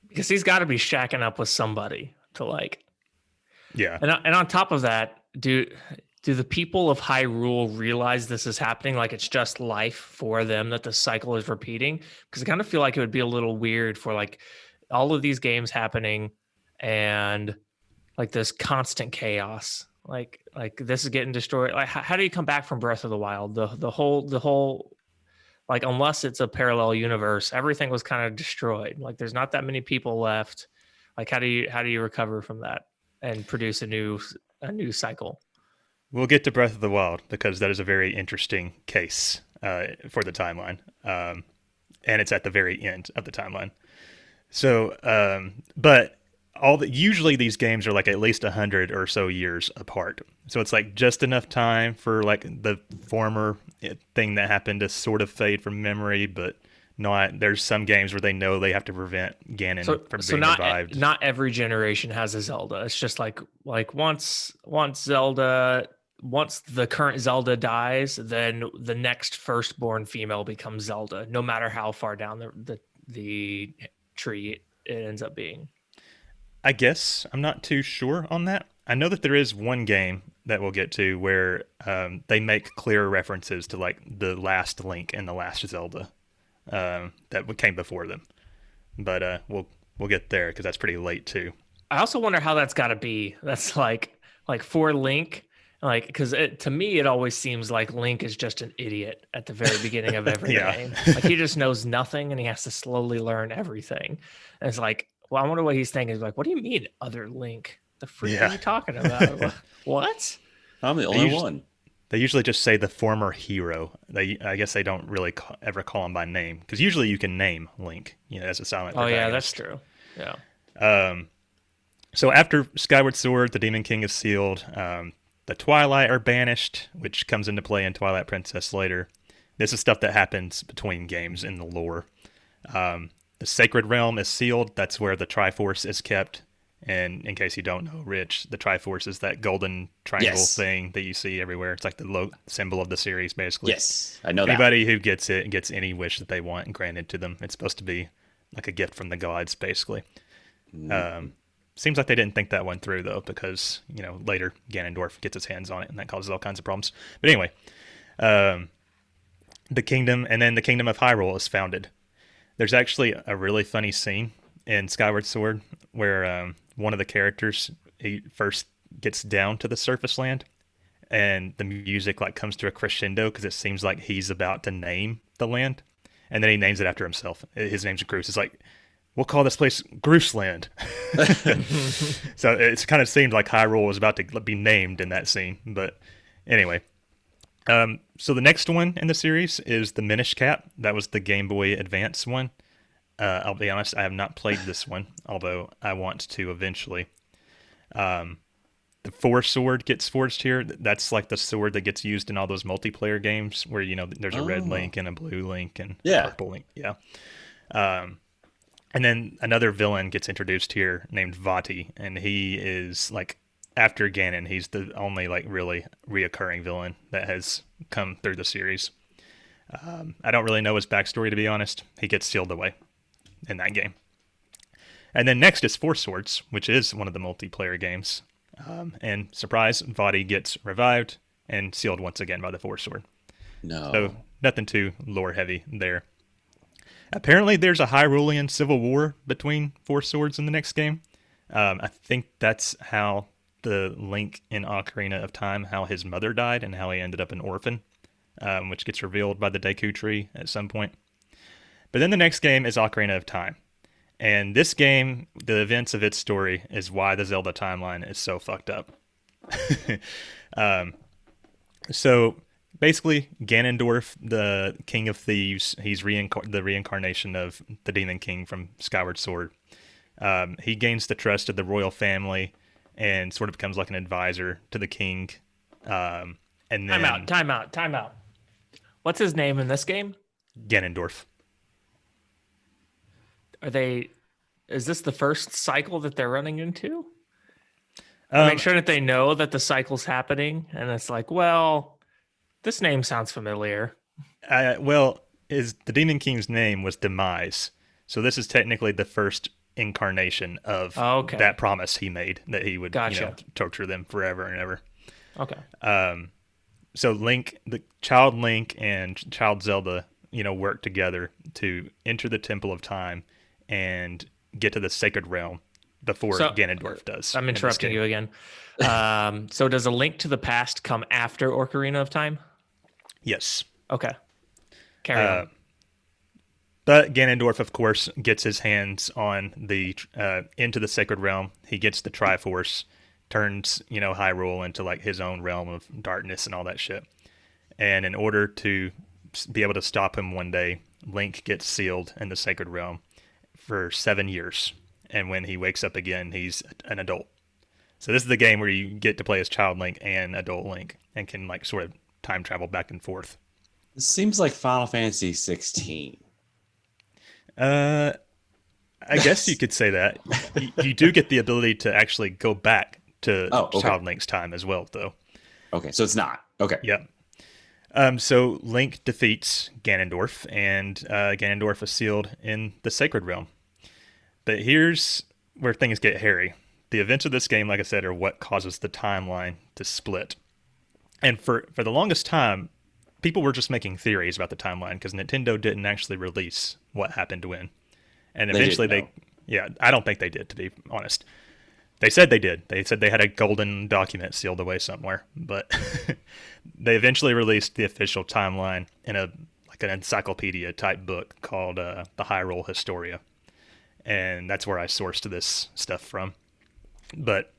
Because he's got to be shacking up with somebody to like. yeah, And on top of that, do the people of Hyrule realize this is happening? Like it's just life for them that the cycle is repeating? Because I kind of feel like it would be a little weird for like all of these games happening and like this constant chaos. Like this is getting destroyed. Like how do you come back from Breath of the Wild? The whole like unless it's a parallel universe, everything was kind of destroyed. Like there's not that many people left. Like how do you recover from that and produce a new cycle? we'll get to Breath of the Wild because that is a very interesting case for the timeline, and it's at the very end of the timeline. So, but usually these games are like at least 100 or so years apart. So it's like just enough time for like the former thing that happened to sort of fade from memory, but not. There's some games where they know they have to prevent Ganon from being revived. Not every generation has a Zelda. It's just like once Zelda. Once the current Zelda dies, then the next firstborn female becomes Zelda, no matter how far down the tree it ends up being. I guess I'm not too sure on that. I know that there is one game that we'll get to where they make clear references to like the last Link and the last Zelda that came before them, but we'll get there because that's pretty late too. I also wonder how that's got to be. That's like for Link. Like, because to me, it always seems like Link is just an idiot at the very beginning of every game. Like, he just knows nothing and he has to slowly learn everything. And it's like, well, I wonder what he's thinking. He's like, what do you mean, other Link? The freak are you talking about? What? I'm the only one. They usually just say the former hero. I guess they don't really ever call him by name because usually you can name Link, as a silent protagonist. Yeah, that's true. Yeah. So after Skyward Sword, the Demon King is sealed. The Twilight are banished, which comes into play in Twilight Princess later. This is stuff that happens between games in the lore. The Sacred Realm is sealed. That's where the Triforce is kept. And in case you don't know, Rich, the Triforce is that golden triangle thing that you see everywhere. It's like the symbol of the series, basically. Yes, I know that. Anybody who gets it gets any wish that they want granted to them. It's supposed to be like a gift from the gods, basically. Seems like they didn't think that one through, though, because, later Ganondorf gets his hands on it, and that causes all kinds of problems. But anyway, the kingdom of Hyrule is founded. There's actually a really funny scene in Skyward Sword where one of the characters, he first gets down to the surface land, and the music like comes to a crescendo because it seems like he's about to name the land, and then he names it after himself. His name's Groose. It's like, we'll call this place Grooseland. So it's kind of seemed like Hyrule was about to be named in that scene. But anyway, so the next one in the series is the Minish Cap. That was the Game Boy Advance one. I'll be honest, I have not played this one, although I want to eventually. The Force Sword gets forged here. That's like the sword that gets used in all those multiplayer games where, there's a red Link and a blue Link and a purple Link. Yeah. And then another villain gets introduced here named Vati, and he is like after Ganon, he's the only like really reoccurring villain that has come through the series. I don't really know his backstory, to be honest. He gets sealed away in that game. And then next is Four Swords, which is one of the multiplayer games. And surprise, Vati gets revived and sealed once again by the Four Sword. No. So nothing too lore heavy there. Apparently, there's a Hyrulean civil war between Four Swords in the next game. I think that's how the Link in Ocarina of Time, how his mother died and how he ended up an orphan, which gets revealed by the Deku Tree at some point. But then the next game is Ocarina of Time. And this game, the events of its story, is why the Zelda timeline is so fucked up. So basically, Ganondorf, the King of Thieves, he's the reincarnation of the Demon King from Skyward Sword. He gains the trust of the royal family and sort of becomes like an advisor to the king. And then Time out. What's his name in this game? Ganondorf. Is this the first cycle that they're running into? Make sure that they know that the cycle's happening, and it's like, well, this name sounds familiar. Well, the Demon King's name was Demise, so this is technically the first incarnation of Oh, okay. that promise he made that he would, Gotcha. torture them forever and ever. Okay. So the child Link and child Zelda, work together to enter the Temple of Time and get to the Sacred Realm before So Ganondorf does. I'm in this interrupting game. you again. So does A Link to the Past come after Ocarina of Time? Yes. Okay. Carry on. But Ganondorf, of course, gets his hands on the into the Sacred Realm. He gets the Triforce, turns Hyrule into like his own realm of darkness and all that shit. And in order to be able to stop him one day, Link gets sealed in the Sacred Realm for 7 years. And when he wakes up again, he's an adult. So this is the game where you get to play as Child Link and Adult Link, and can like sort of time travel back and forth. This seems like Final Fantasy 16. I guess you could say that. You do get the ability to actually go back to okay. Child Link's time as well, though. Okay, so it's not. Okay. Yep. So Link defeats Ganondorf, and Ganondorf is sealed in the Sacred Realm. But here's where things get hairy. The events of this game, like I said, are what causes the timeline to split. And for the longest time, people were just making theories about the timeline because Nintendo didn't actually release what happened when. And eventually I don't think they did, to be honest. They said they did. They said they had a golden document sealed away somewhere, but they eventually released the official timeline in an encyclopedia type book called the Hyrule Historia. And that's where I sourced this stuff from. But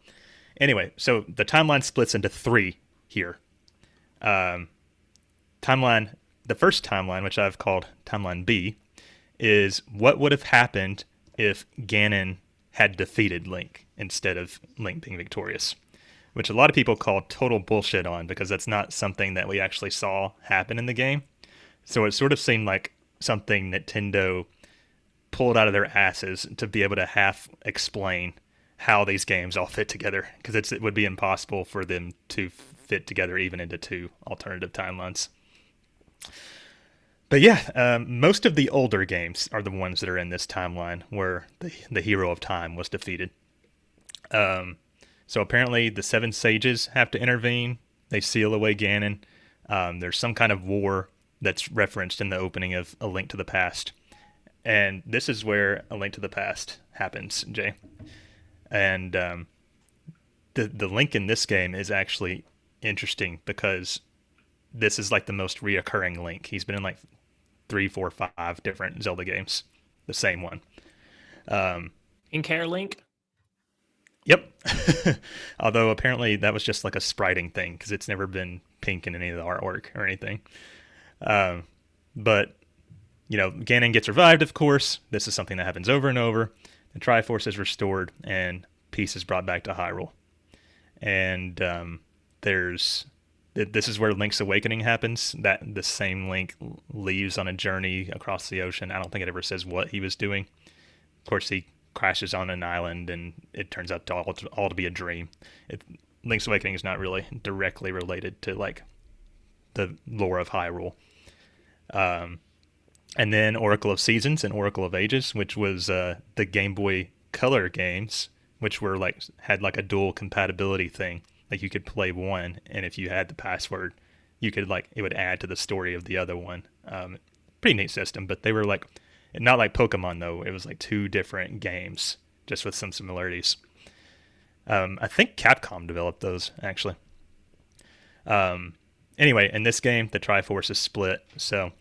anyway, so the timeline splits into 3 here. The first timeline, which I've called Timeline B, is what would have happened if Ganon had defeated Link instead of Link being victorious, which a lot of people call total bullshit on because that's not something that we actually saw happen in the game. So it sort of seemed like something Nintendo pulled out of their asses to be able to half explain how these games all fit together, because it would be impossible for them to fit together even into 2 alternative timelines. But yeah, most of the older games are the ones that are in this timeline where the hero of time was defeated. So apparently the 7 sages have to intervene. They seal away Ganon. There's some kind of war that's referenced in the opening of A Link to the Past. And this is where A Link to the Past happens, Jay. And the Link in this game is actually interesting because this is like the most reoccurring Link. He's been in like 3, 4, 5 different Zelda games. The same one. Pink hair Link? Yep. Although apparently that was just like a spriting thing because it's never been pink in any of the artwork or anything. But, Ganon gets revived, of course. This is something that happens over and over. The Triforce is restored and peace is brought back to Hyrule. And this is where Link's Awakening happens. That the same Link leaves on a journey across the ocean. I don't think it ever says what he was doing. Of course, he crashes on an island, and it turns out to all to be a dream. Link's Awakening is not really directly related to like the lore of Hyrule. And then Oracle of Seasons and Oracle of Ages, which was the Game Boy Color games, which were had a dual compatibility thing. Like you could play one, and if you had the password, you could it would add to the story of the other one. Pretty neat system, but they were not like Pokemon though. It was 2 different games, just with some similarities. I think Capcom developed those actually. Anyway, in this game, the Triforce is split, so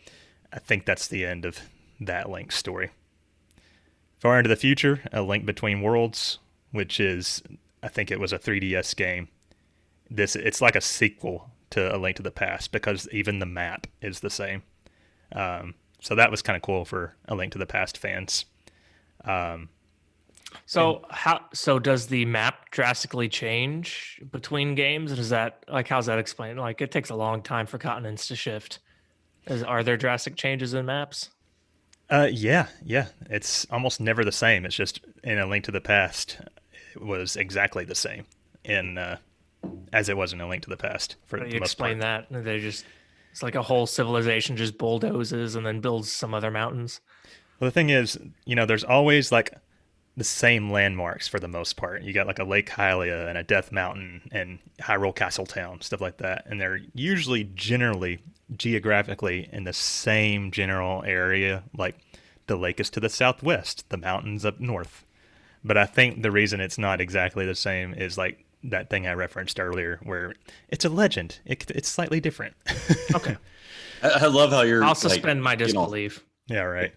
I think that's the end of that Link story. Far into the future, A Link Between Worlds, which is, I think it was a 3DS game. It's like a sequel to A Link to the Past because even the map is the same. So that was kind of cool for A Link to the Past fans. So does the map drastically change between games? Does that how's that explained? It takes a long time for continents to shift. Are there drastic changes in maps? Yeah. It's almost never the same. It's just in A Link to the Past, it was exactly the same as it was in A Link to the Past. How do you explain that? They just It's like a whole civilization just bulldozes and then builds some other mountains. Well, the thing is, there's always like the same landmarks for the most part. You got like a Lake Hylia and a Death Mountain and Hyrule Castle Town, stuff like that. And they're usually generally geographically in the same general area. Like the lake is to the southwest, the mountains up north. But I think the reason it's not exactly the same is like that thing I referenced earlier where it's a legend. It's slightly different. Okay. I love how you're. I'll suspend my disbelief. Yeah, right.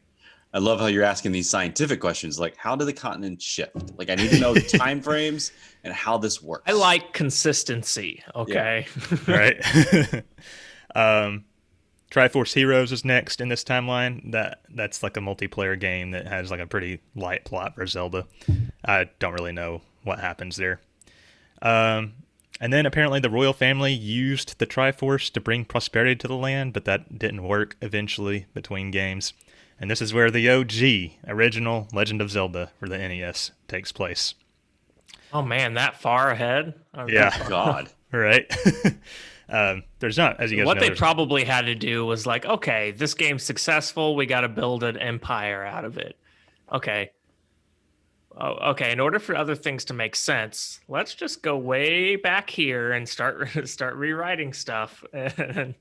I love how you're asking these scientific questions, like how do the continents shift? Like I need to know the time frames and how this works. I like consistency. Okay. Yeah. Right. Triforce Heroes is next in this timeline. That's like a multiplayer game that has like a pretty light plot for Zelda. I don't really know what happens there. And then apparently the royal family used the Triforce to bring prosperity to the land, but that didn't work eventually between games. And this is where the OG, original Legend of Zelda for the NES, takes place. Oh man, that far ahead? Yeah. God. Right. There's not, as you guys what know. They probably had to do was like, okay, this game's successful. We got to build an empire out of it. Okay. Oh, okay. In order for other things to make sense, let's just go way back here and start rewriting stuff. Then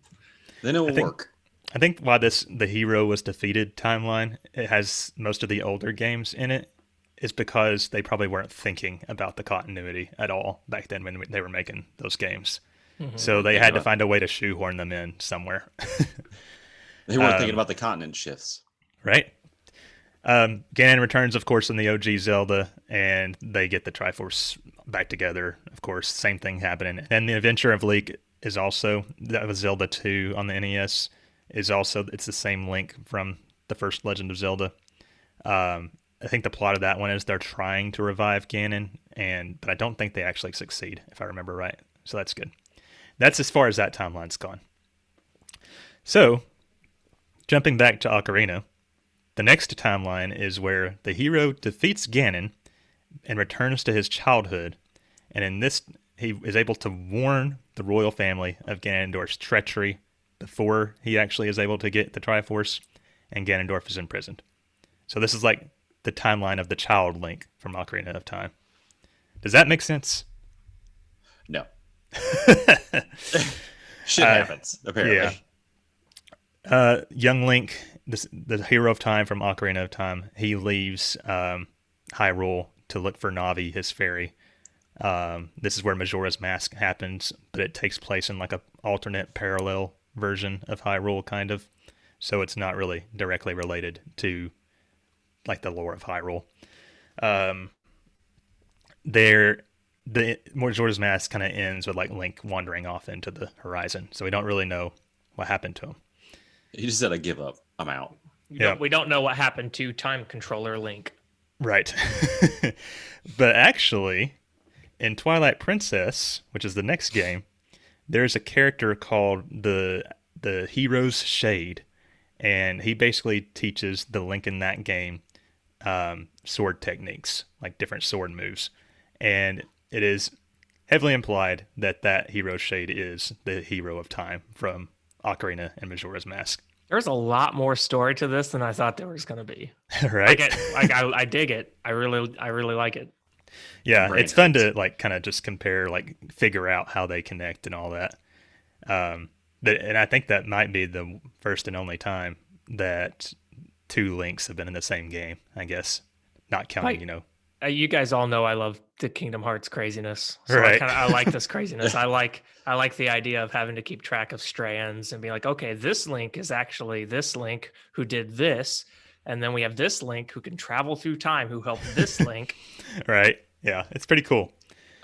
it will work. I think why the hero was defeated timeline, it has most of the older games in it, is because they probably weren't thinking about the continuity at all back then when they were making those games. Mm-hmm. So they had to find a way to shoehorn them in somewhere. They weren't thinking about the continent shifts. Right. Ganon returns, of course, in the OG Zelda, and they get the Triforce back together. Of course, same thing happening. And the Adventure of Link is also, that was Zelda 2 on the NES, is also, it's the same Link from the first Legend of Zelda. I think the plot of that one is they're trying to revive Ganon, but I don't think they actually succeed, if I remember right. So that's good. That's as far as that timeline's gone. So, jumping back to Ocarina, the next timeline is where the hero defeats Ganon and returns to his childhood, and in this, he is able to warn the royal family of Ganondorf's treachery before he actually is able to get the Triforce, and Ganondorf is imprisoned. So this is like the timeline of the child Link from Ocarina of Time. Does that make sense? No. Shit happens, apparently. Yeah. Young Link, the hero of time from Ocarina of Time, he leaves Hyrule to look for Navi, his fairy. This is where Majora's Mask happens, but it takes place in like a alternate parallel version of Hyrule, kind of. So it's not really directly related to like the lore of Hyrule. The Majora's Mask kind of ends with like Link wandering off into the horizon, so we don't really know what happened to him. He just said, "I give up. I'm out." We don't know what happened to Time Controller Link. Right. But actually, in Twilight Princess, which is the next game, there's a character called the Hero's Shade, and he basically teaches the Link in that game sword techniques, like different sword moves. And it is heavily implied that Hero's Shade is the hero of time from Ocarina and Majora's Mask. There's a lot more story to this than I thought there was going to be. Right? I dig it. I really like it. Yeah, it's fun to like kind of just compare, like figure out how they connect and all that. And I think that might be the first and only time that two Links have been in the same game, I guess. Not counting, you guys all know I love the Kingdom Hearts craziness. So right. I like this craziness. I like the idea of having to keep track of strands and be like, okay, this Link is actually this Link who did this. And then we have this Link who can travel through time who helped this Link. Right. Yeah. It's pretty cool.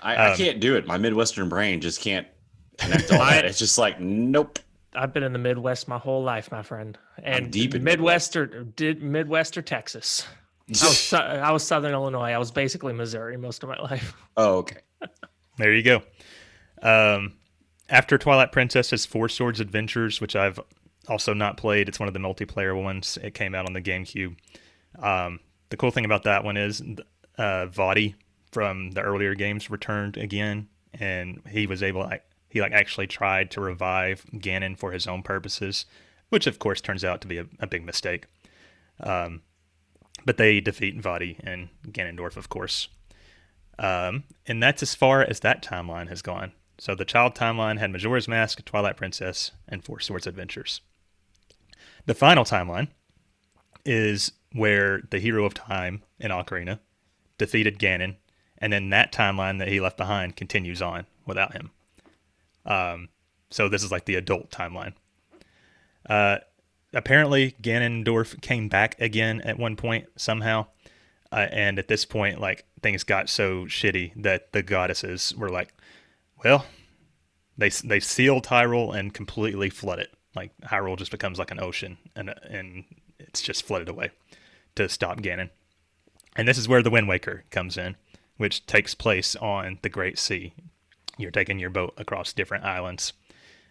I can't do it. My Midwestern brain just can't connect all that. It's just like, nope. I've been in the Midwest my whole life, my friend. And I'm deep in Midwest or Texas. I was Southern Illinois. I was basically Missouri most of my life. Oh, okay. There you go. After Twilight Princess is Four Swords Adventures, which I've also not played. It's one of the multiplayer ones. It came out on the GameCube. The cool thing about that one is Vaati from the earlier games returned again, and he was able, he like actually tried to revive Ganon for his own purposes, which of course turns out to be a big mistake. But they defeat Vadi and Ganondorf, of course. And that's as far as that timeline has gone. So the child timeline had Majora's Mask, Twilight Princess, and Four Swords Adventures. The final timeline is where the hero of time in Ocarina defeated Ganon, and then that timeline that he left behind continues on without him. So this is like the adult timeline. Apparently Ganondorf came back again at one point somehow, and at this point, like, things got so shitty that the goddesses were like, well, they sealed Hyrule and completely flood it. Like, Hyrule just becomes like an ocean, and it's just flooded away to stop Ganon. And this is where the Wind Waker comes in, which takes place on the Great Sea. You're taking your boat across different islands.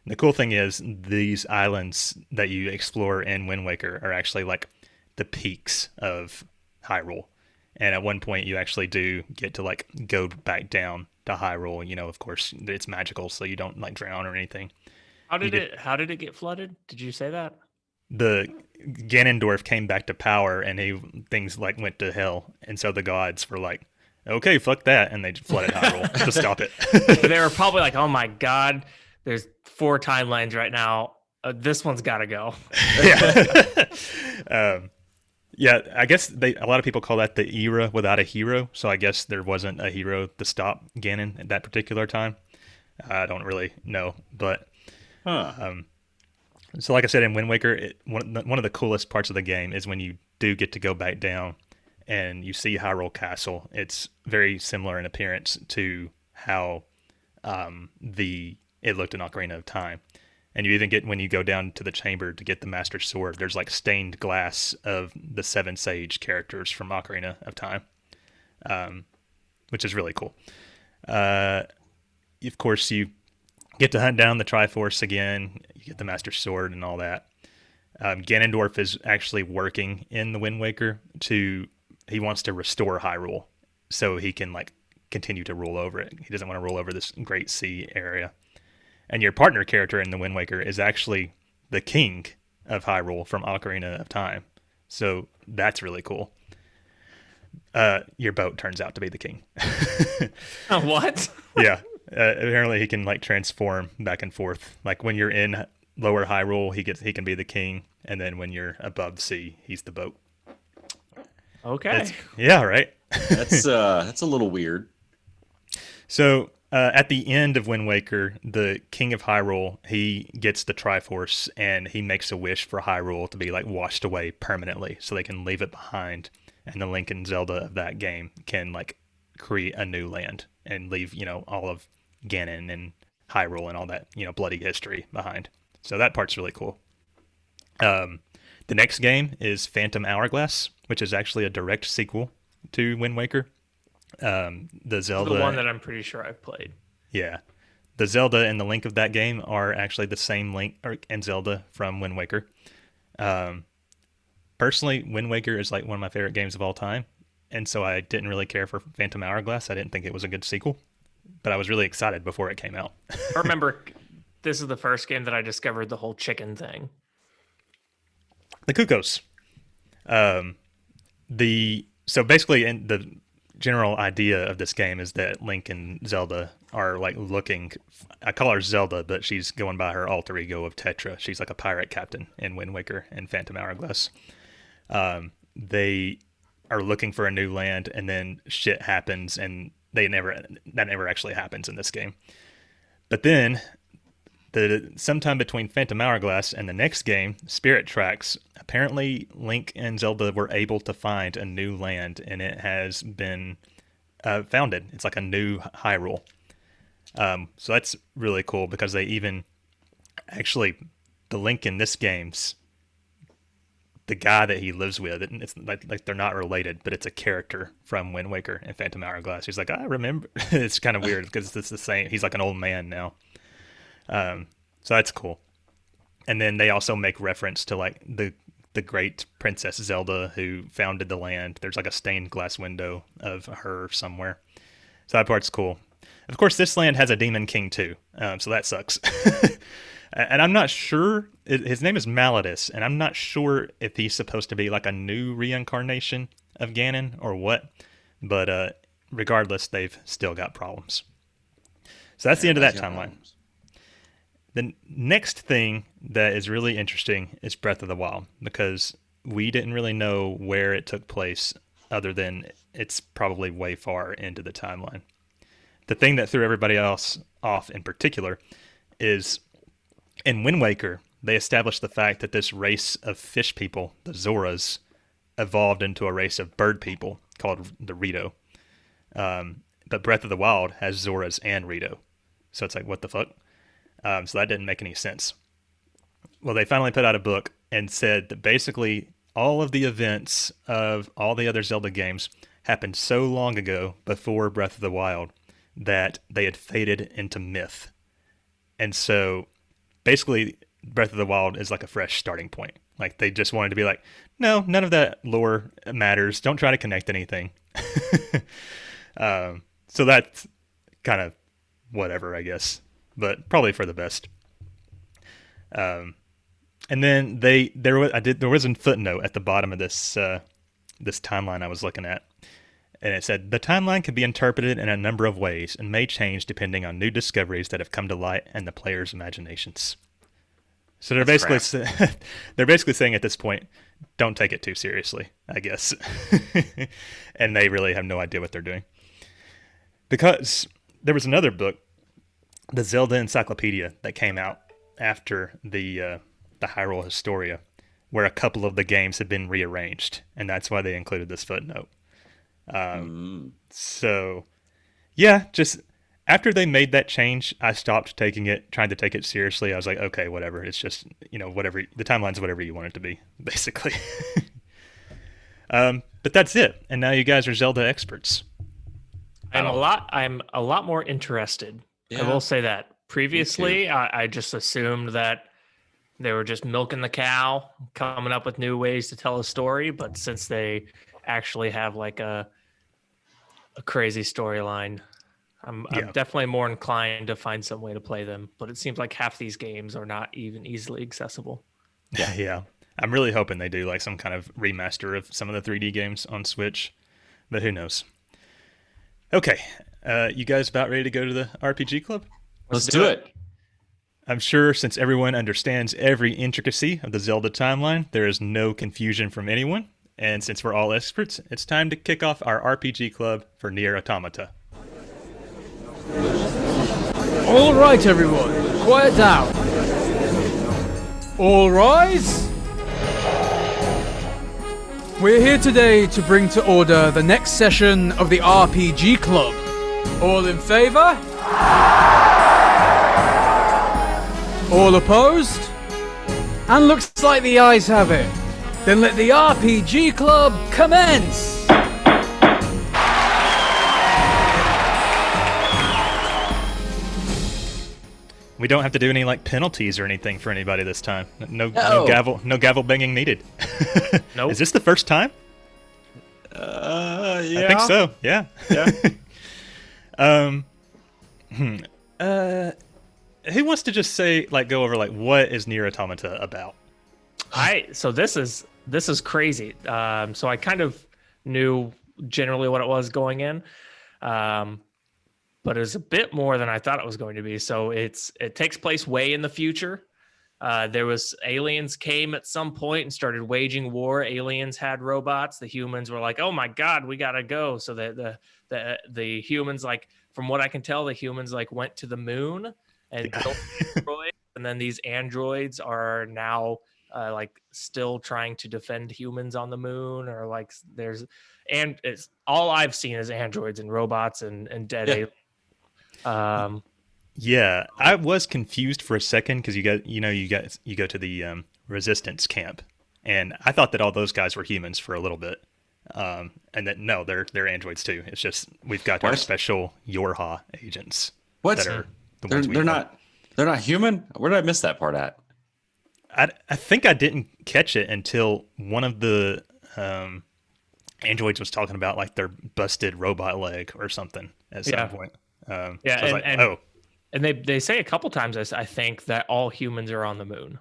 And the cool thing is, these islands that you explore in Wind Waker are actually like the peaks of Hyrule. And at one point, you actually do get to like go back down to Hyrule. You know, of course, it's magical, so you don't like drown or anything. How did it get flooded? Did you say that? The Ganondorf came back to power, and things like went to hell, and so the gods were like, "Okay, fuck that," and they just flooded Hyrule to stop it. They were probably like, "Oh my god, there's 4 timelines right now. This one's got to go." Yeah. Yeah, I guess a lot of people call that the era without a hero. So I guess there wasn't a hero to stop Ganon at that particular time. I don't really know, but so like I said, in Wind Waker, one of the coolest parts of the game is when you do get to go back down and you see Hyrule Castle. It's very similar in appearance to how it looked in Ocarina of Time. And you even get, when you go down to the chamber to get the Master Sword, there's like stained glass of the 7 Sage characters from Ocarina of Time, which is really cool. Of course, you get to hunt down the Triforce again. You get the Master Sword and all that. Ganondorf is actually working in the Wind Waker he wants to restore Hyrule so he can like continue to rule over it. He doesn't want to rule over this Great Sea area. And your partner character in the Wind Waker is actually the king of Hyrule from Ocarina of Time. So that's really cool. Your boat turns out to be the king. What? Yeah. Apparently he can like transform back and forth. Like when you're in lower Hyrule, he can be the king. And then when you're above sea, he's the boat. Okay. Yeah, right? That's a little weird. So at the end of Wind Waker, the King of Hyrule, he gets the Triforce and he makes a wish for Hyrule to be like washed away permanently so they can leave it behind. And the Link and Zelda of that game can like create a new land and leave, all of Ganon and Hyrule and all that, bloody history behind. So that part's really cool. The next game is Phantom Hourglass, which is actually a direct sequel to Wind Waker. The Zelda, the one that I'm pretty sure I've played. Yeah, the Zelda and the Link of that game are actually the same Link and Zelda from Wind Waker. Personally, Wind Waker is like one of my favorite games of all time, and so I didn't really care for Phantom Hourglass. I didn't think it was a good sequel, but I was really excited before it came out. I remember this is the first game that I discovered the whole chicken thing. The Cuckoos. So basically, in the general idea of this game is that Link and Zelda are like looking. I call her Zelda, but she's going by her alter ego of Tetra. She's like a pirate captain in Wind Waker and Phantom Hourglass. They are looking for a new land, and then shit happens, and that never actually happens in this game. But then, sometime between Phantom Hourglass and the next game, Spirit Tracks, apparently Link and Zelda were able to find a new land, and it has been founded. It's like a new Hyrule. So that's really cool because they even actually, the Link in this game's the guy that he lives with, it's like they're not related, but it's a character from Wind Waker and Phantom Hourglass. He's like, I remember. It's kind of weird because it's the same. He's like an old man now. So that's cool. And then they also make reference to like the great Princess Zelda who founded the land. There's like a stained glass window of her somewhere. So that part's cool. Of course, this land has a demon king too, so that sucks. And I'm not sure, his name is Malladus, and I'm not sure if he's supposed to be like a new reincarnation of Ganon or what, but regardless, they've still got problems. So that's the end of that timeline. The next thing that is really interesting is Breath of the Wild, because we didn't really know where it took place other than it's probably way far into the timeline. The thing that threw everybody else off in particular is in Wind Waker, they established the fact that this race of fish people, the Zoras, evolved into a race of bird people called the Rito. But Breath of the Wild has Zoras and Rito. So it's like, what the fuck? So that didn't make any sense. Well, they finally put out a book and said that basically all of the events of all the other Zelda games happened so long ago before Breath of the Wild that they had faded into myth. And so basically Breath of the Wild is like a fresh starting point. Like they just wanted to be like, no, none of that lore matters. Don't try to connect anything. So that's kind of whatever, I guess, but probably for the best. And then there was a footnote at the bottom of this timeline I was looking at, and it said the timeline can be interpreted in a number of ways and may change depending on new discoveries that have come to light and the player's imaginations. So they're basically saying at this point, don't take it too seriously, I guess. And they really have no idea what they're doing. Because there was another book, the Zelda Encyclopedia, that came out after the Hyrule Historia, where a couple of the games had been rearranged, and that's why they included this footnote. So, yeah, just after they made that change, I stopped trying to take it seriously. I was like, okay, whatever. It's just, whatever. The timeline's whatever you want it to be, basically. But that's it. And now you guys are Zelda experts. I'm a lot more interested. Yeah. I will say that. Previously, I just assumed that they were just milking the cow, coming up with new ways to tell a story. But since they actually have like a crazy storyline, I'm definitely more inclined to find some way to play them. But it seems like half these games are not even easily accessible. Yeah. I'm really hoping they do like some kind of remaster of some of the 3D games on Switch, but who knows? Okay, you guys about ready to go to the RPG Club? Let's do it. I'm sure since everyone understands every intricacy of the Zelda timeline, there is no confusion from anyone. And since we're all experts, it's time to kick off our RPG Club for Nier Automata. All right, everyone, quiet down. All rise. We're here today to bring to order the next session of the RPG Club. All in favor? All opposed? And looks like the ayes have it. Then let the RPG Club commence! We don't have to do any like penalties or anything for anybody this time. No gavel banging needed. Nope. Is this the first time? Yeah. I think so. Yeah. Who wants to just go over what is Nier Automata about? So this is crazy. So I kind of knew generally what it was going in. But it's a bit more than I thought it was going to be. So it takes place way in the future. There was aliens came at some point and started waging war. Aliens had robots. The humans were like, "Oh my God, we gotta go." So the humans, from what I can tell, the humans went to the moon and built androids. And then these androids are now still trying to defend humans on the moon, or it's all I've seen is androids and robots and dead aliens. Yeah, I was confused for a second because you go to the resistance camp, and I thought that all those guys were humans for a little bit, and that no, they're androids too. It's just we've got our special Yorha agents. What? That are the ones they're not human. Where did I miss that part at? I think I didn't catch it until one of the androids was talking about their busted robot leg or something at some point. Yeah, So I was like, and they say a couple times, I think, that all humans are on the moon.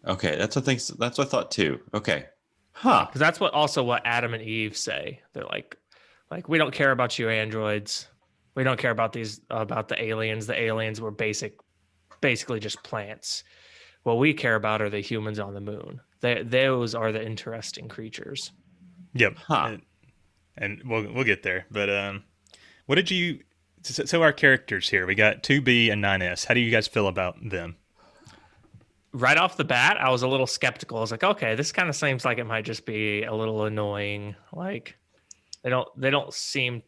Okay, that's what I thought too. Okay. Huh. Because that's what Adam and Eve say. They're like we don't care about you androids. We don't care about the aliens. The aliens were basically just plants. What we care about are the humans on the moon. Those are the interesting creatures. yep. Huh. And we'll get there. But what did you? So our characters here, we got 2B and 9S. How do you guys feel about them? Right off the bat, I was a little skeptical. I was like, okay, this kind of seems like it might just be a little annoying. Like they don't seem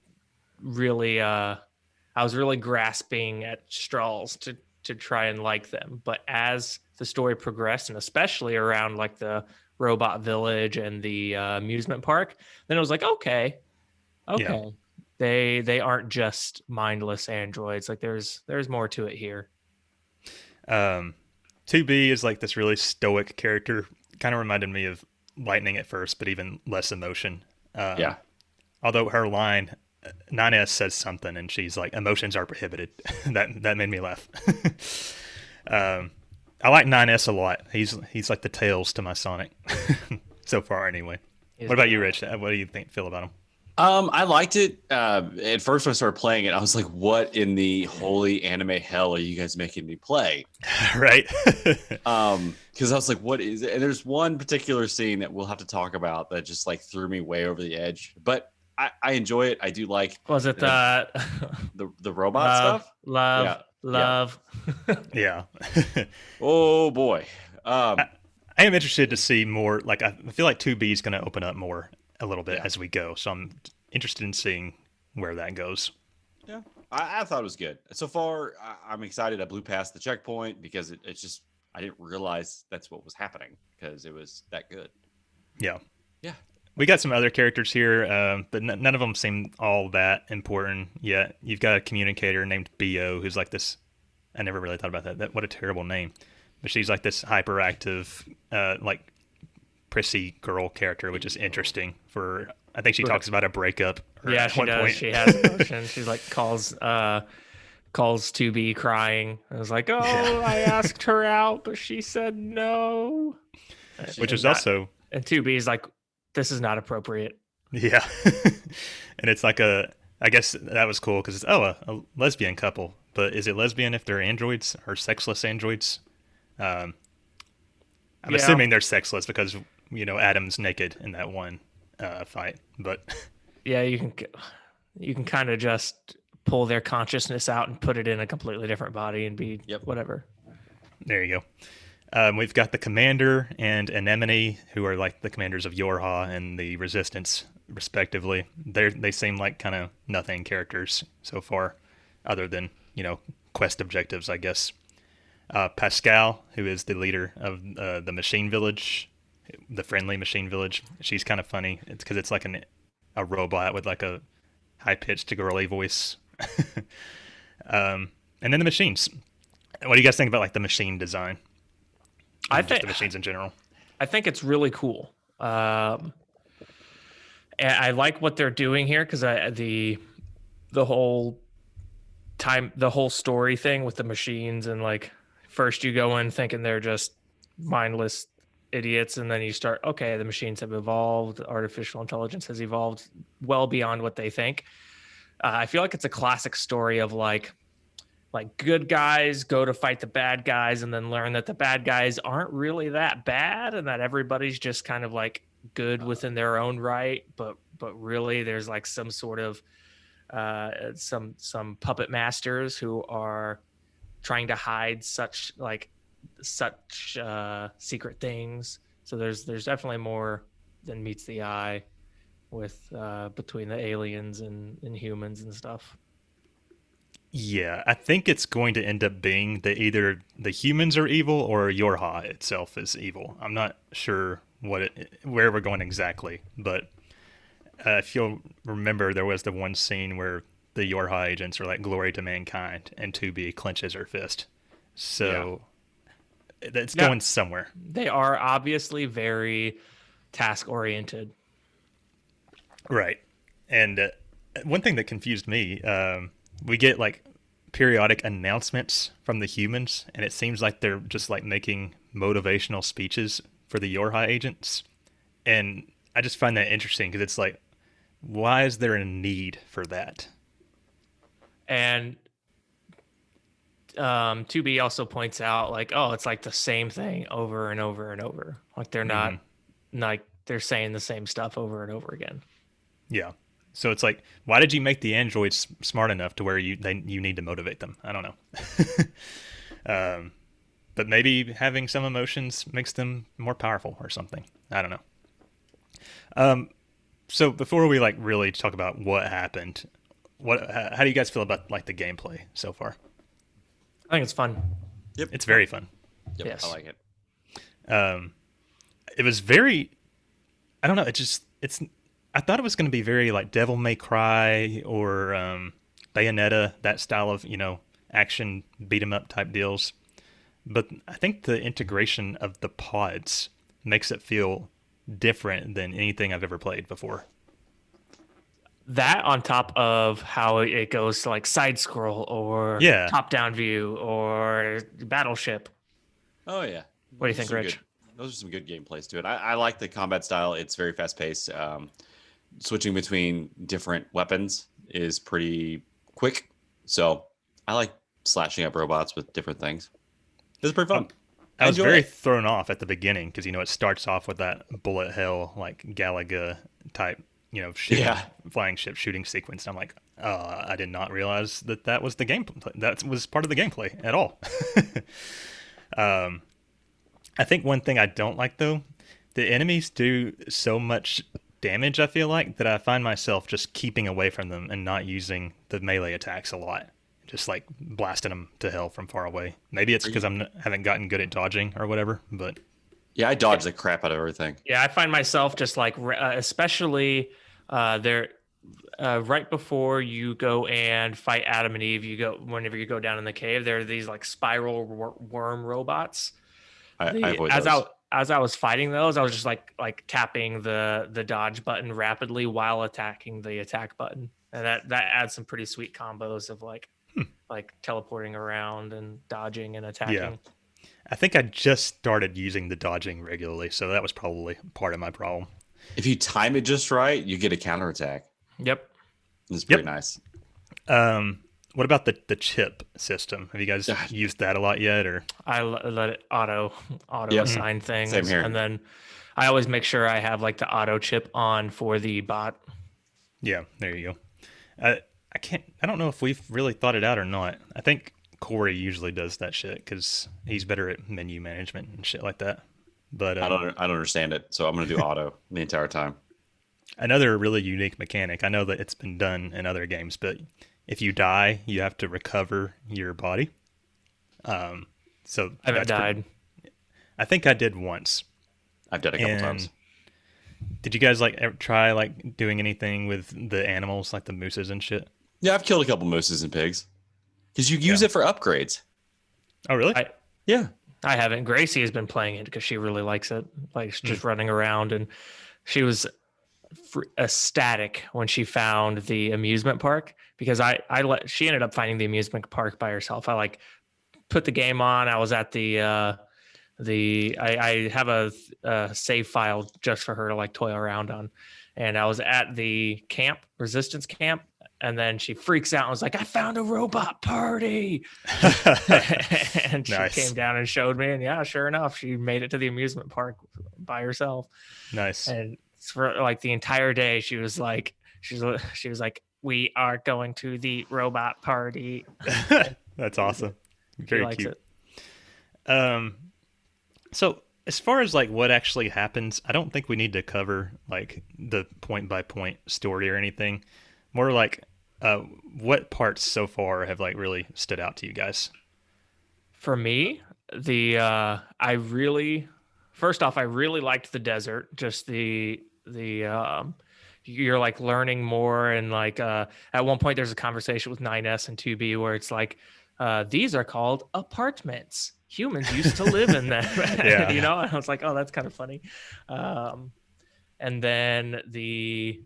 really I was really grasping at straws to try and like them. But as the story progressed, and especially around like the robot village and the amusement park, then it was like, okay. Yeah. They aren't just mindless androids. Like there's more to it here. 2B is like this really stoic character. Kind of reminded me of Lightning at first, but even less emotion. Yeah. Although her line, 9S says something, and she's like, "Emotions are prohibited." that made me laugh. I like 9S a lot. He's like the Tails to my Sonic, so far anyway. What about you, Rich? What do you feel about him? I liked it. At first when I started playing it, I was like, what in the holy anime hell are you guys making me play? Right. Because I was like, what is it? And there's one particular scene that we'll have to talk about that just like threw me way over the edge. But I enjoy it. I do like Was it the robot stuff? Love. Yeah. Oh boy. I am interested to see more. Like I feel like 2B is going to open up more a little bit as we go. So I'm interested in seeing where that goes. Yeah, I thought it was good. So far, I'm excited. I blew past the checkpoint because it's just, I didn't realize that's what was happening because it was that good. Yeah. Yeah. We got some other characters here, but none of them seem all that important yet. You've got a communicator named Bo, who's like this. I never really thought about that. What a terrible name. But she's like this hyperactive, like prissy girl character, which is interesting. I think she talks about a breakup. Yeah, she does. Point. She has emotion. She's like calls 2B crying. I was like, I asked her out, but she said no. Which is also. And 2B is like, this is not appropriate. Yeah. And it's like I guess that was cool because it's a lesbian couple, but is it lesbian if they're androids or sexless androids? I'm assuming they're sexless because Adam's naked in that one fight, but yeah, you can kind of just pull their consciousness out and put it in a completely different body and be whatever. There you go. We've got the commander and Anemone, who are like the commanders of Yorha and the Resistance, respectively. They seem like kind of nothing characters so far, other than quest objectives, I guess. Pascal, who is the leader of the Machine Village, the friendly Machine Village. She's kind of funny. It's because it's like a robot with like a high-pitched girly voice. And then the machines. What do you guys think about like the machine design? I think the machines in general. I think it's really cool. And I like what they're doing here because the whole story thing with the machines, and like first you go in thinking they're just mindless idiots, and then you start, okay, the machines have evolved, artificial intelligence has evolved well beyond what they think. I feel like it's a classic story of like good guys go to fight the bad guys and then learn that the bad guys aren't really that bad and that everybody's just kind of like good within their own right, but really there's like some sort of some puppet masters who are trying to hide such secret things. So there's definitely more than meets the eye with between the aliens and humans and stuff. Yeah, I think it's going to end up being that either the humans are evil or Yorha itself is evil. I'm not sure where we're going exactly, but if you'll remember, there was the one scene where the Yorha agents are like glory to mankind, and 2B clenches her fist. So it's going somewhere. They are obviously very task-oriented. Right. And one thing that confused me, we get like periodic announcements from the humans, and it seems like they're just like making motivational speeches for the Yorha agents. And I just find that interesting because it's like, why is there a need for that? And 2B also points out like, oh, it's like the same thing over and over and over. Like they're not like they're saying the same stuff over and over again. Yeah. So it's like, why did you make the androids smart enough to where you need to motivate them? I don't know. But maybe having some emotions makes them more powerful or something. I don't know. So before we like really talk about what happened, how do you guys feel about like the gameplay so far? I think it's fun. Yep. It's very fun. Yep, Yes. I like it. It was very, I don't know. I thought it was going to be very like Devil May Cry or Bayonetta, that style of, action beat 'em up type deals. But I think the integration of the pods makes it feel different than anything I've ever played before. That on top of how it goes to like side scroll or top down view or battleship. Oh yeah. What do you think, Rich? Those are some good gameplays to it. I like the combat style. It's very fast paced. Switching between different weapons is pretty quick. So I like slashing up robots with different things. It's pretty fun. I was very thrown off at the beginning because, it starts off with that bullet hell, like Galaga type, flying ship shooting sequence. And I'm like, I did not realize that was the gameplay. That was part of the gameplay at all. I think one thing I don't like, though, the enemies do so much damage, I feel like, that I find myself just keeping away from them and not using the melee attacks a lot. Just like blasting them to hell from far away. Maybe it's because I haven't gotten good at dodging or whatever, but... Yeah, I dodge the crap out of everything. Yeah, I find myself just like, especially there, right before you go and fight Adam and Eve, whenever you go down in the cave, there are these like spiral worm robots. I avoid those. As I was fighting those, I was just like tapping the dodge button rapidly while attacking the attack button, and that adds some pretty sweet combos of like teleporting around and dodging and attacking. Yeah. I think I just started using the dodging regularly, so that was probably part of my problem. If you time it just right, you get a counterattack. Yep. It's pretty nice. What about the chip system? Have you guys used that a lot yet? Or I let it auto assign things. Same here. And then I always make sure I have like the auto chip on for the bot. Yeah, there you go. I don't know if we've really thought it out or not. I think Corey usually does that shit because he's better at menu management and shit like that. But I don't understand it, so I'm gonna do auto the entire time. Another really unique mechanic. I know that it's been done in other games, but if you die, you have to recover your body. So I haven't died. I think I did once. I've done it a couple times. Did you guys ever try doing anything with the animals, like the mooses and shit? Yeah, I've killed a couple mooses and pigs because you use it for upgrades. Oh, really? Yeah. I haven't. Gracie has been playing it because she really likes it. Like just running around, and she was ecstatic when she found the amusement park because she ended up finding the amusement park by herself. I put the game on. I was at I have a save file just for her to toy around on, and I was at the resistance camp. And then she freaks out and was like, I found a robot party. And she came down and showed me. And yeah, sure enough, she made it to the amusement park by herself. Nice. And for the entire day, she was like, we are going to the robot party. That's awesome. Very cute. It. So as far as what actually happens, I don't think we need to cover the point by point story or anything. More what parts so far have really stood out to you guys? For me, I really liked the desert. Just you're learning more, and at one point there's a conversation with 9S and 2B where it's these are called apartments. Humans used to live in them. Yeah. And I was like, oh, that's kind of funny. And then the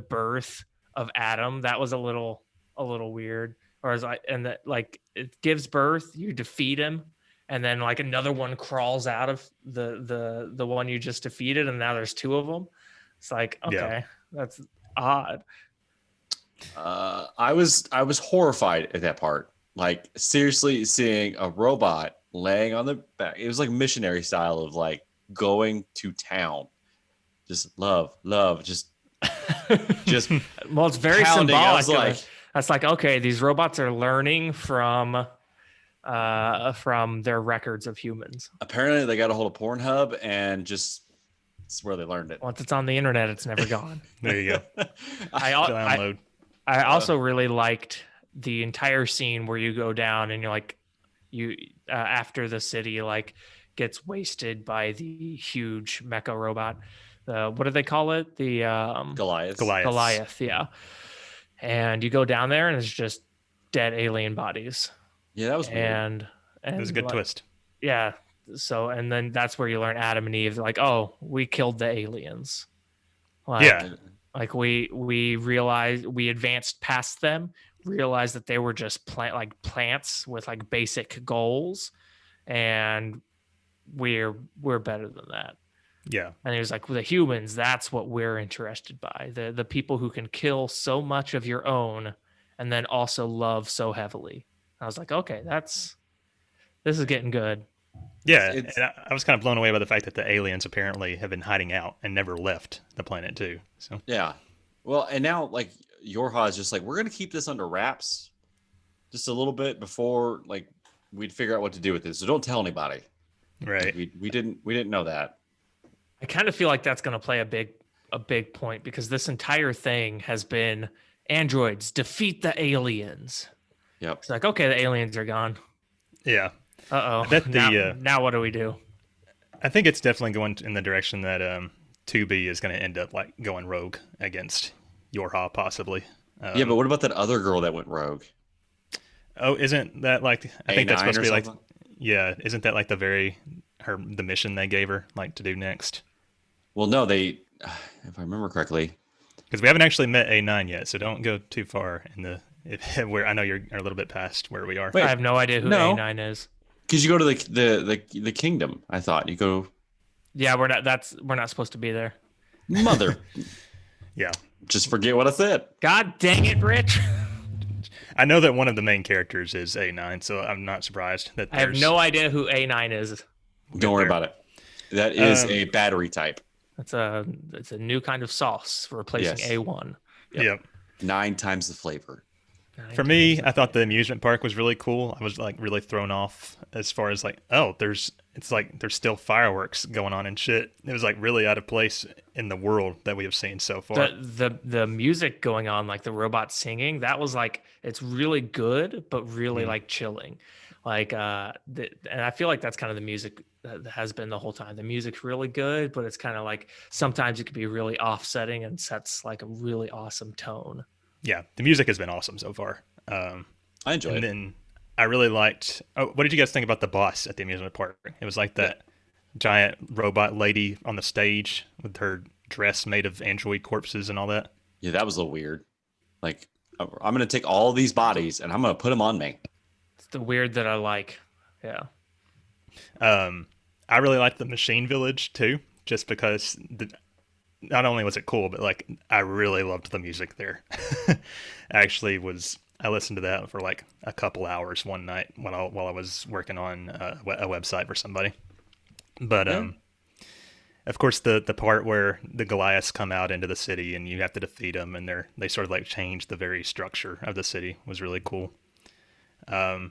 birth of Adam, that was a little weird or is like, and that like it gives birth, you defeat him, and then like another one crawls out of the one you just defeated, and now there's two of them. It's like, okay, that's odd. I was horrified at that part. Like seriously, seeing a robot laying on the back. It was like missionary style of like going to town. Just love, just Well, it's very pounding. I symbolic. was like, That's like, okay, these robots are learning from their records of humans. apparently they got a hold of Pornhub and just it's where they learned it. Once it's on the internet, it's never gone. There you go. I also really liked the entire scene where you go down and you're like, after the city like gets wasted by the huge mecha robot. What do they call it? The Goliath, yeah. And you go down there and it's just dead alien bodies. Yeah, that was weird. And It was a good twist. Yeah. So, and then that's where you learn Adam and Eve. Like, oh, we killed the aliens. Like, Yeah. Like we realized we advanced past them, realized that they were just plants with like basic goals, and we're better than that. Yeah. And he was like, well, the humans, that's what we're interested by. The people who can kill so much of your own and then also love so heavily. I was like, okay, this is getting good. Yeah, and I was kind of blown away by the fact that the aliens apparently have been hiding out and never left the planet too. So yeah, well, and now like Yorha is just like, we're gonna keep this under wraps, just a little bit before like we'd figure out what to do with this. So don't tell anybody. right. We didn't know that. I kind of feel like that's going to play a big point because this entire thing has been androids defeat the aliens. Yep. It's like, okay, the aliens are gone. Yeah. Uh-oh. I bet Now what do we do? I think it's definitely going in the direction that 2B is going to end up like going rogue against Yorha possibly. Yeah, but what about that other girl that went rogue? Oh, isn't that like I think that's supposed to be like something? yeah, isn't that like the mission they gave her like to do next? Well, no, they, if I remember correctly, Because we haven't actually met A9 yet, so don't go too far in the where I know you're a little bit past where we are. Wait, I have no idea who no. A9 is. because you go to the kingdom. I thought you go Yeah, we're not supposed to be there. mother. Yeah. Just forget what I said. God dang it, Rich. I know that one of the main characters is A9, so I'm not surprised that I have there's- no idea who A9 is. Don't worry about it. That is a battery type. It's a new kind of sauce replacing Yes. A1. Yep. 9 times the flavor. For me, I thought the amusement park was really cool. I was like really thrown off as far as like, oh, there's still fireworks going on and shit. It was like really out of place in the world that we have seen so far. The music going on, like the robot singing, that was like, it's really good, but really like chilling. Like, and I feel like that's kind of the music that has been the whole time. The music's really good, but it's kind of like sometimes it could be really offsetting and sets like a really awesome tone. Yeah, the music has been awesome so far. I enjoyed And it. then I really liked. Oh, what did you guys think about the boss at the amusement park? It was like that giant robot lady on the stage with her dress made of android corpses and all that. Yeah, that was a little weird. Like, I'm going to take all these bodies and I'm going to put them on me. It's the weird that I like. Yeah. I really liked the machine village too, just because not only was it cool, but like I really loved the music there. I listened to that for like a couple hours one night while I was working on a website for somebody. But of course the part where the Goliaths come out into the city and you have to defeat them, and they sort of like change the very structure of the city was really cool. One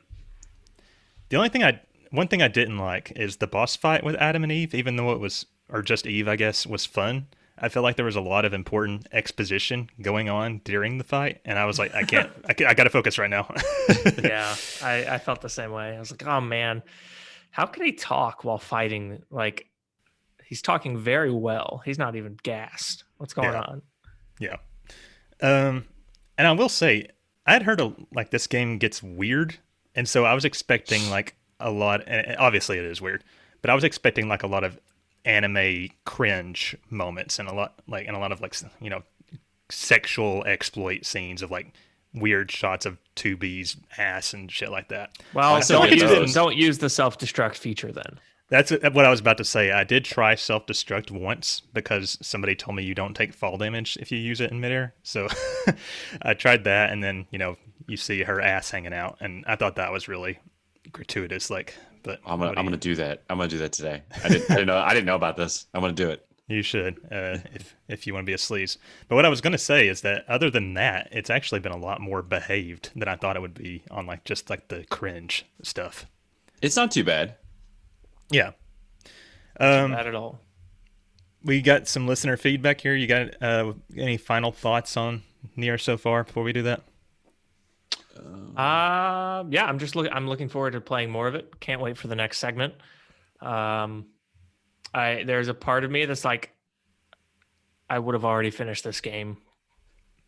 thing I didn't like is the boss fight with Adam and Eve, even though or just Eve, I guess, was fun. I feel like there was a lot of important exposition going on during the fight, and I was like, I got to focus right now. Yeah, I felt the same way. I was like, oh man, how can he talk while fighting? Like, he's talking very well. He's not even gassed. What's going on? Yeah. And I will say, I had heard like this game gets weird, and so I was expecting like a lot. And obviously, it is weird, but I was expecting like a lot of anime cringe moments and a lot of like, you know, sexual exploit scenes of like weird shots of 2B's ass and shit like that. Well, I still get those. don't use the self-destruct feature then. That's what I was about to say. I did try self-destruct once because somebody told me you don't take fall damage if you use it in midair. So I tried that, and then you see her ass hanging out, and I thought that was really gratuitous. But I'm gonna do that. I'm gonna do that today. I didn't know about this. I'm gonna do it. You should, if you want to be a sleaze. But what I was gonna say is that other than that, it's actually been a lot more behaved than I thought it would be on just the cringe stuff. It's not too bad. Yeah. Not at all. We got some listener feedback here. You got any final thoughts on Nier so far before we do that? Yeah, I'm looking forward to playing more of it. Can't wait for the next segment. There's a part of me that's like, I would have already finished this game.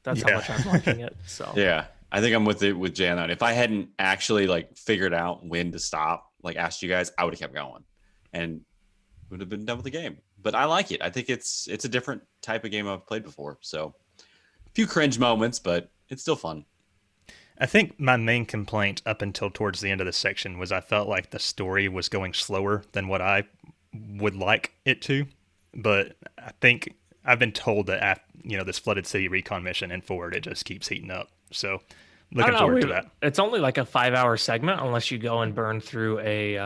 That's how much I'm liking it. So yeah, I think I'm with Jay on that. If I hadn't actually figured out when to stop, asked you guys, I would have kept going, and would have been done with the game. But I like it. I think it's a different type of game I've played before. So a few cringe moments, but it's still fun. I think my main complaint up until towards the end of the section was I felt like the story was going slower than what I would like it to. But I think I've been told that after, this Flooded City recon mission and forward, it just keeps heating up. So looking forward to that. It's only like a 5-hour segment unless you go and burn through a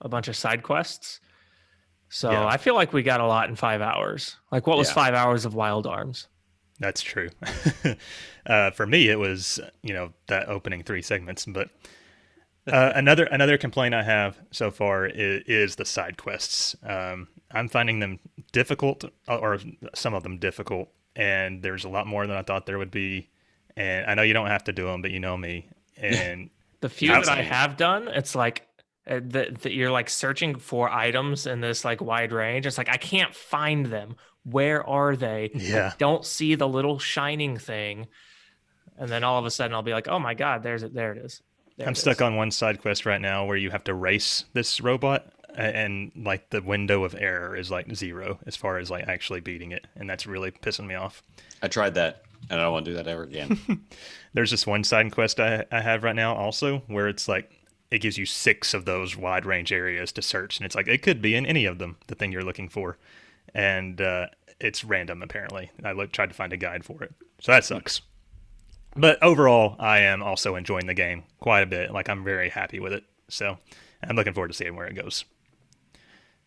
bunch of side quests. So I feel like we got a lot in 5 hours. What was 5 hours of Wild Arms? That's true. For me, it was, that opening 3 segments. But another complaint I have so far is the side quests. I'm finding them difficult, or some of them difficult, and there's a lot more than I thought there would be. And I know you don't have to do them, but you know me. And the few that I have done, it's like that you're searching for items in this wide range. It's I can't find them. Where are they? Yeah. I don't see the little shining thing. And then all of a sudden I'll be like, oh my God, there it is. I'm stuck on one side quest right now where you have to race this robot, and the window of error is 0 as far as actually beating it. And that's really pissing me off. I tried that, and I don't want to do that ever again. There's this one side quest I have right now also where it's it gives you 6 of those wide range areas to search. And it's it could be in any of them, the thing you're looking for. And it's random, apparently. I tried to find a guide for it. So that sucks. But overall, I am also enjoying the game quite a bit. I'm very happy with it. So I'm looking forward to seeing where it goes.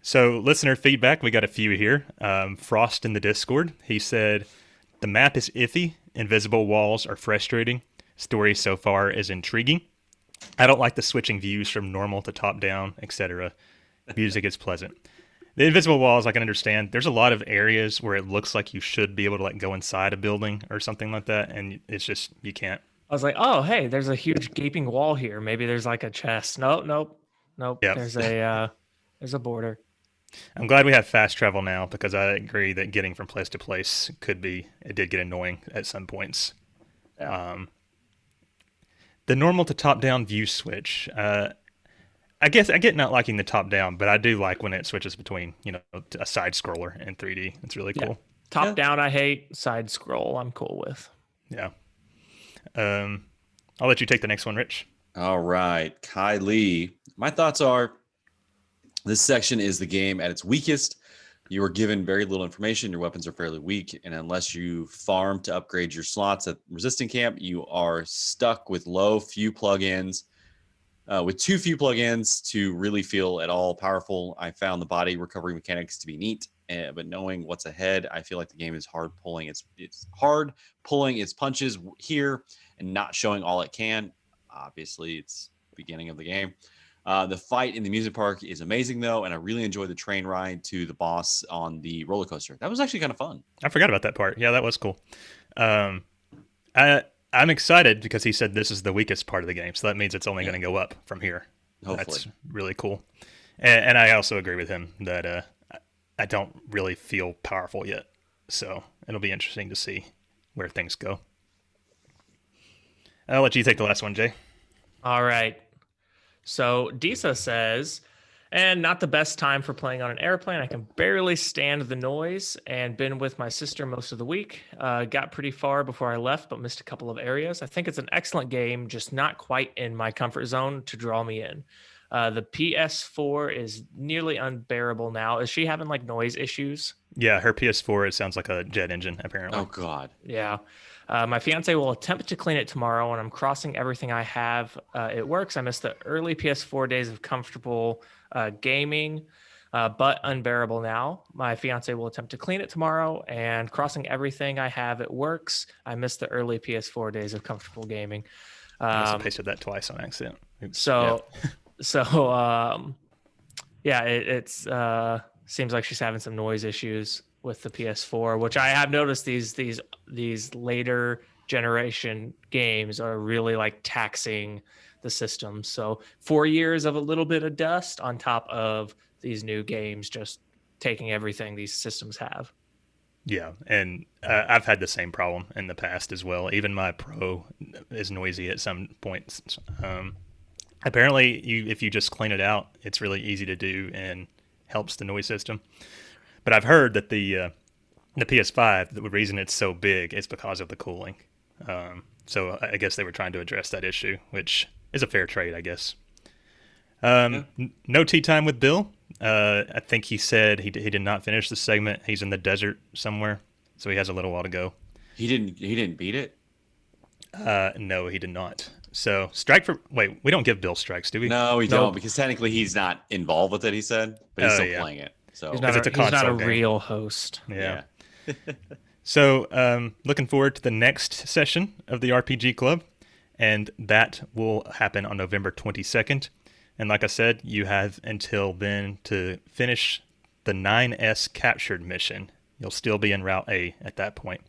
So listener feedback, we got a few here. Frost in the Discord, he said, the map is iffy. Invisible walls are frustrating. Story so far is intriguing. I don't like the switching views from normal to top down, etc. Music is pleasant. The invisible walls, I can understand. There's a lot of areas where it looks like you should be able to go inside a building or something like that, and it's just, you can't. I was like, oh, hey, there's a huge gaping wall here. Maybe there's a chest. Nope. Yep. There's a border. I'm glad we have fast travel now, because I agree that getting from place to place it did get annoying at some points. Yeah. The normal to top down view switch, I guess I get not liking the top down, but I do like when it switches between, a side scroller and 3D. It's really cool. Top down, I hate. Side scroll, I'm cool with. Yeah. I'll let you take the next one, Rich. All right, Kai Lee. My thoughts are, this section is the game at its weakest. You are given very little information. Your weapons are fairly weak, and unless you farm to upgrade your slots at Resistant Camp, you are stuck with few plugins. With too few plugins to really feel at all powerful. I found the body recovery mechanics to be neat, but knowing what's ahead, I feel like the game is it's hard pulling its punches here and not showing all it can. Obviously, it's the beginning of the game. The fight in the amusement park is amazing, though, and I really enjoyed the train ride to the boss on the roller coaster. That was actually kind of fun. I forgot about that part. Yeah, that was cool. I'm excited because he said this is the weakest part of the game, so that means it's only going to go up from here. Hopefully. That's really cool. And I also agree with him that I don't really feel powerful yet, so it'll be interesting to see where things go. I'll let you take the last one, Jay. All right. So Disa says, And not the best time for playing on an airplane. I can barely stand the noise, and been with my sister most of the week. Got pretty far before I left, but missed a couple of areas. I think it's an excellent game, just not quite in my comfort zone to draw me in. The PS4 is nearly unbearable now. Is she having like noise issues? Yeah, her PS4, it sounds like a jet engine, apparently. Oh God. Yeah. My fiance will attempt to clean it tomorrow, and I'm crossing everything I have. It works. I missed the early PS4 days of comfortable gaming, but unbearable now. My fiance will attempt to clean it tomorrow, and crossing everything I have, it works. I missed the early PS4 days of comfortable gaming. I must have pasted that twice on accident. Oops. So, yeah, it's seems like she's having some noise issues with the PS4, which I have noticed these later generation games are really like taxing the system. So 4 years of a little bit of dust on top of these new games just taking everything these systems have. Yeah, and I've had the same problem in the past as well. Even my Pro is noisy at some points. Apparently, if you just clean it out, it's really easy to do and helps the noise system. But I've heard that the PS5, the reason it's so big is because of the cooling. So I guess they were trying to address that issue, which is a fair trade, I guess. No tea time with Bill. I think he said he did not finish the segment. He's in the desert somewhere, so he has a little while to go. He didn't beat it? No, he did not. So we don't give Bill strikes, do we? No, we don't, because technically he's not involved with it, he said, but he's still playing it. So he's not a game. real host. Yeah. So looking forward to the next session of the RPG Club, and that will happen on November 22nd. And like I said, you have until then to finish the 9S captured mission. You'll still be in Route A at that point.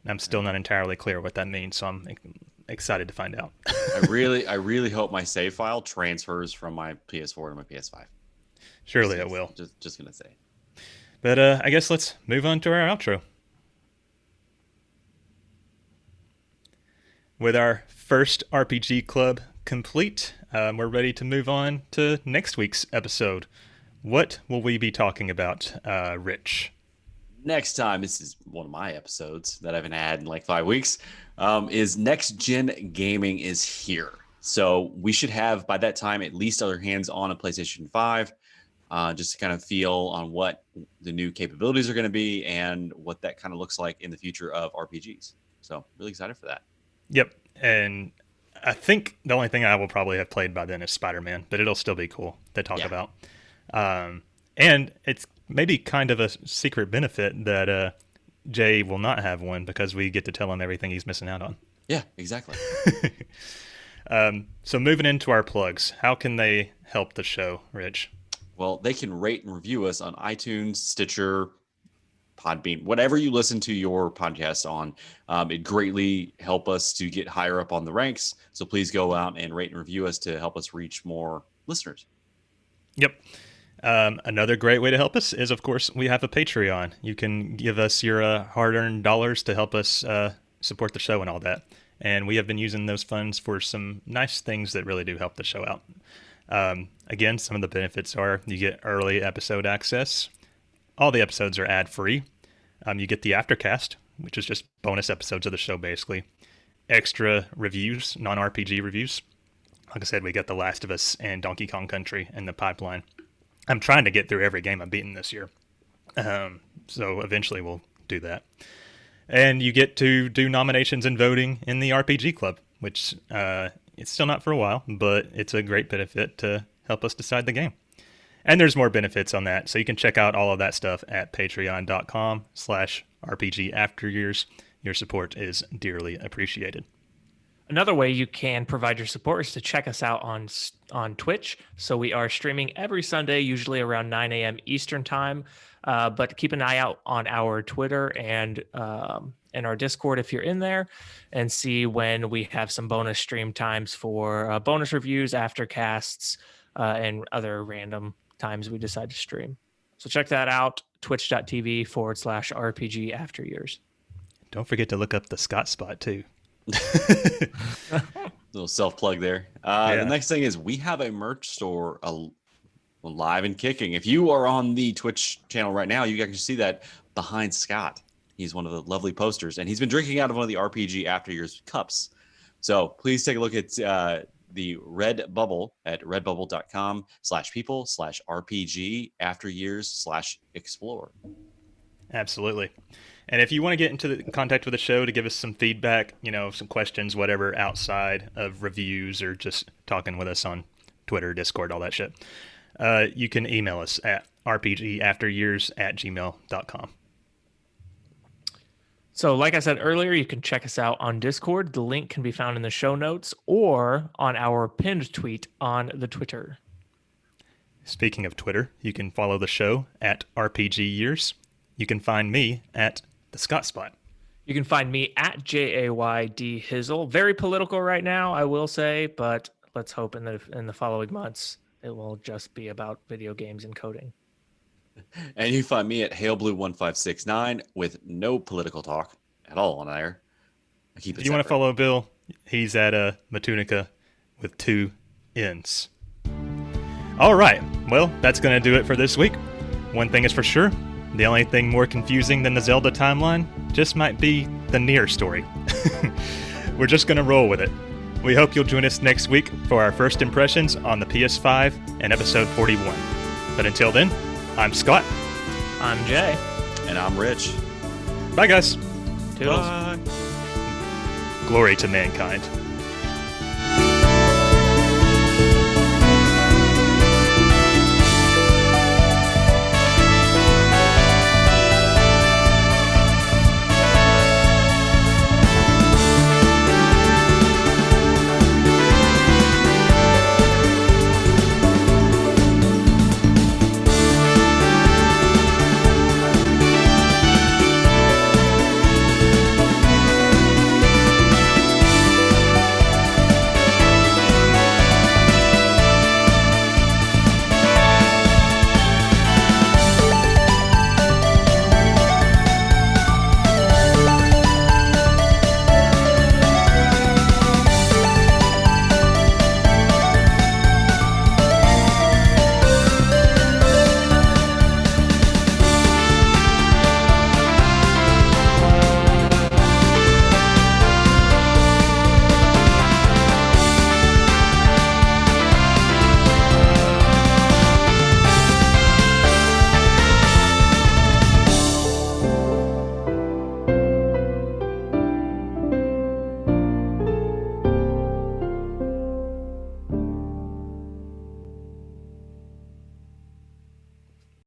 And I'm still not entirely clear what that means, so I'm excited to find out. I really hope my save file transfers from my PS4 to my PS5. Surely it will. Just gonna say. But I guess let's move on to our outro. With our first RPG Club complete, we're ready to move on to next week's episode. What will we be talking about, Rich? Next time, this is one of my episodes that I haven't had in like 5 weeks, is Next Gen Gaming is here. So we should have, by that time, at least our hands on a PlayStation 5, just to kind of feel on what the new capabilities are going to be and what that kind of looks like in the future of RPGs. So really excited for that. Yep, and I think the only thing I will probably have played by then is Spider-Man, but it'll still be cool to talk about. And it's maybe kind of a secret benefit that Jay will not have one, because we get to tell him everything he's missing out on. Yeah, exactly. So moving into our plugs, how can they help the show, Rich? Well, they can rate and review us on iTunes, Stitcher, Podbean, whatever you listen to your podcast on. It greatly help us to get higher up on the ranks. So please go out and rate and review us to help us reach more listeners. Yep. Another great way to help us is, of course, we have a Patreon. You can give us your hard-earned dollars to help us support the show and all that. And we have been using those funds for some nice things that really do help the show out. Again, some of the benefits are you get early episode access. All the episodes are ad-free. You get the Aftercast, which is just bonus episodes of the show, basically. Extra reviews, non-RPG reviews. Like I said, we got The Last of Us and Donkey Kong Country in the pipeline. I'm trying to get through every game I've beaten this year. So eventually we'll do that. And you get to do nominations and voting in the RPG Club, which it's still not for a while, but it's a great benefit to help us decide the game. And there's more benefits on that. So you can check out all of that stuff at patreon.com/RPGafteryears. Your support is dearly appreciated. Another way you can provide your support is to check us out on Twitch. So we are streaming every Sunday, usually around 9 a.m. Eastern time. But keep an eye out on our Twitter and our Discord if you're in there, and see when we have some bonus stream times for bonus reviews, aftercasts, and other random times we decide to stream. So check that out, twitch.tv/RPG Afteryears. Don't forget to look up the Scott spot, too. Little self-plug there. The next thing is we have a merch store live and kicking. If you are on the Twitch channel right now, you guys can see that behind Scott. He's one of the lovely posters, and he's been drinking out of one of the RPG After Years cups. So please take a look at the Red Bubble at redbubble.com/people/RPG After Years/explore. Absolutely. And if you want to get into the contact with the show to give us some feedback, some questions, whatever, outside of reviews or just talking with us on Twitter, Discord, all that shit, you can email us at rpgafteryears@gmail.com. So like I said earlier, you can check us out on Discord. The link can be found in the show notes or on our pinned tweet on the Twitter. Speaking of Twitter, you can follow the show at RPGYears. You can find me at the Scott Spot. You can find me at JAYD Hizzle. Very political right now, I will say, but let's hope in the following months it will just be about video games and coding. And you find me at HailBlue1569 with no political talk at all on there. I keep it If you want to separate. follow Bill, he's at Matunica with 2 N's. All right. Well, that's going to do it for this week. One thing is for sure, the only thing more confusing than the Zelda timeline just might be the Nier story. We're just going to roll with it. We hope you'll join us next week for our first impressions on the PS5 and episode 41. But until then, I'm Scott. I'm Jay. And I'm Rich. Bye, guys. Toodles. Bye. Glory to mankind.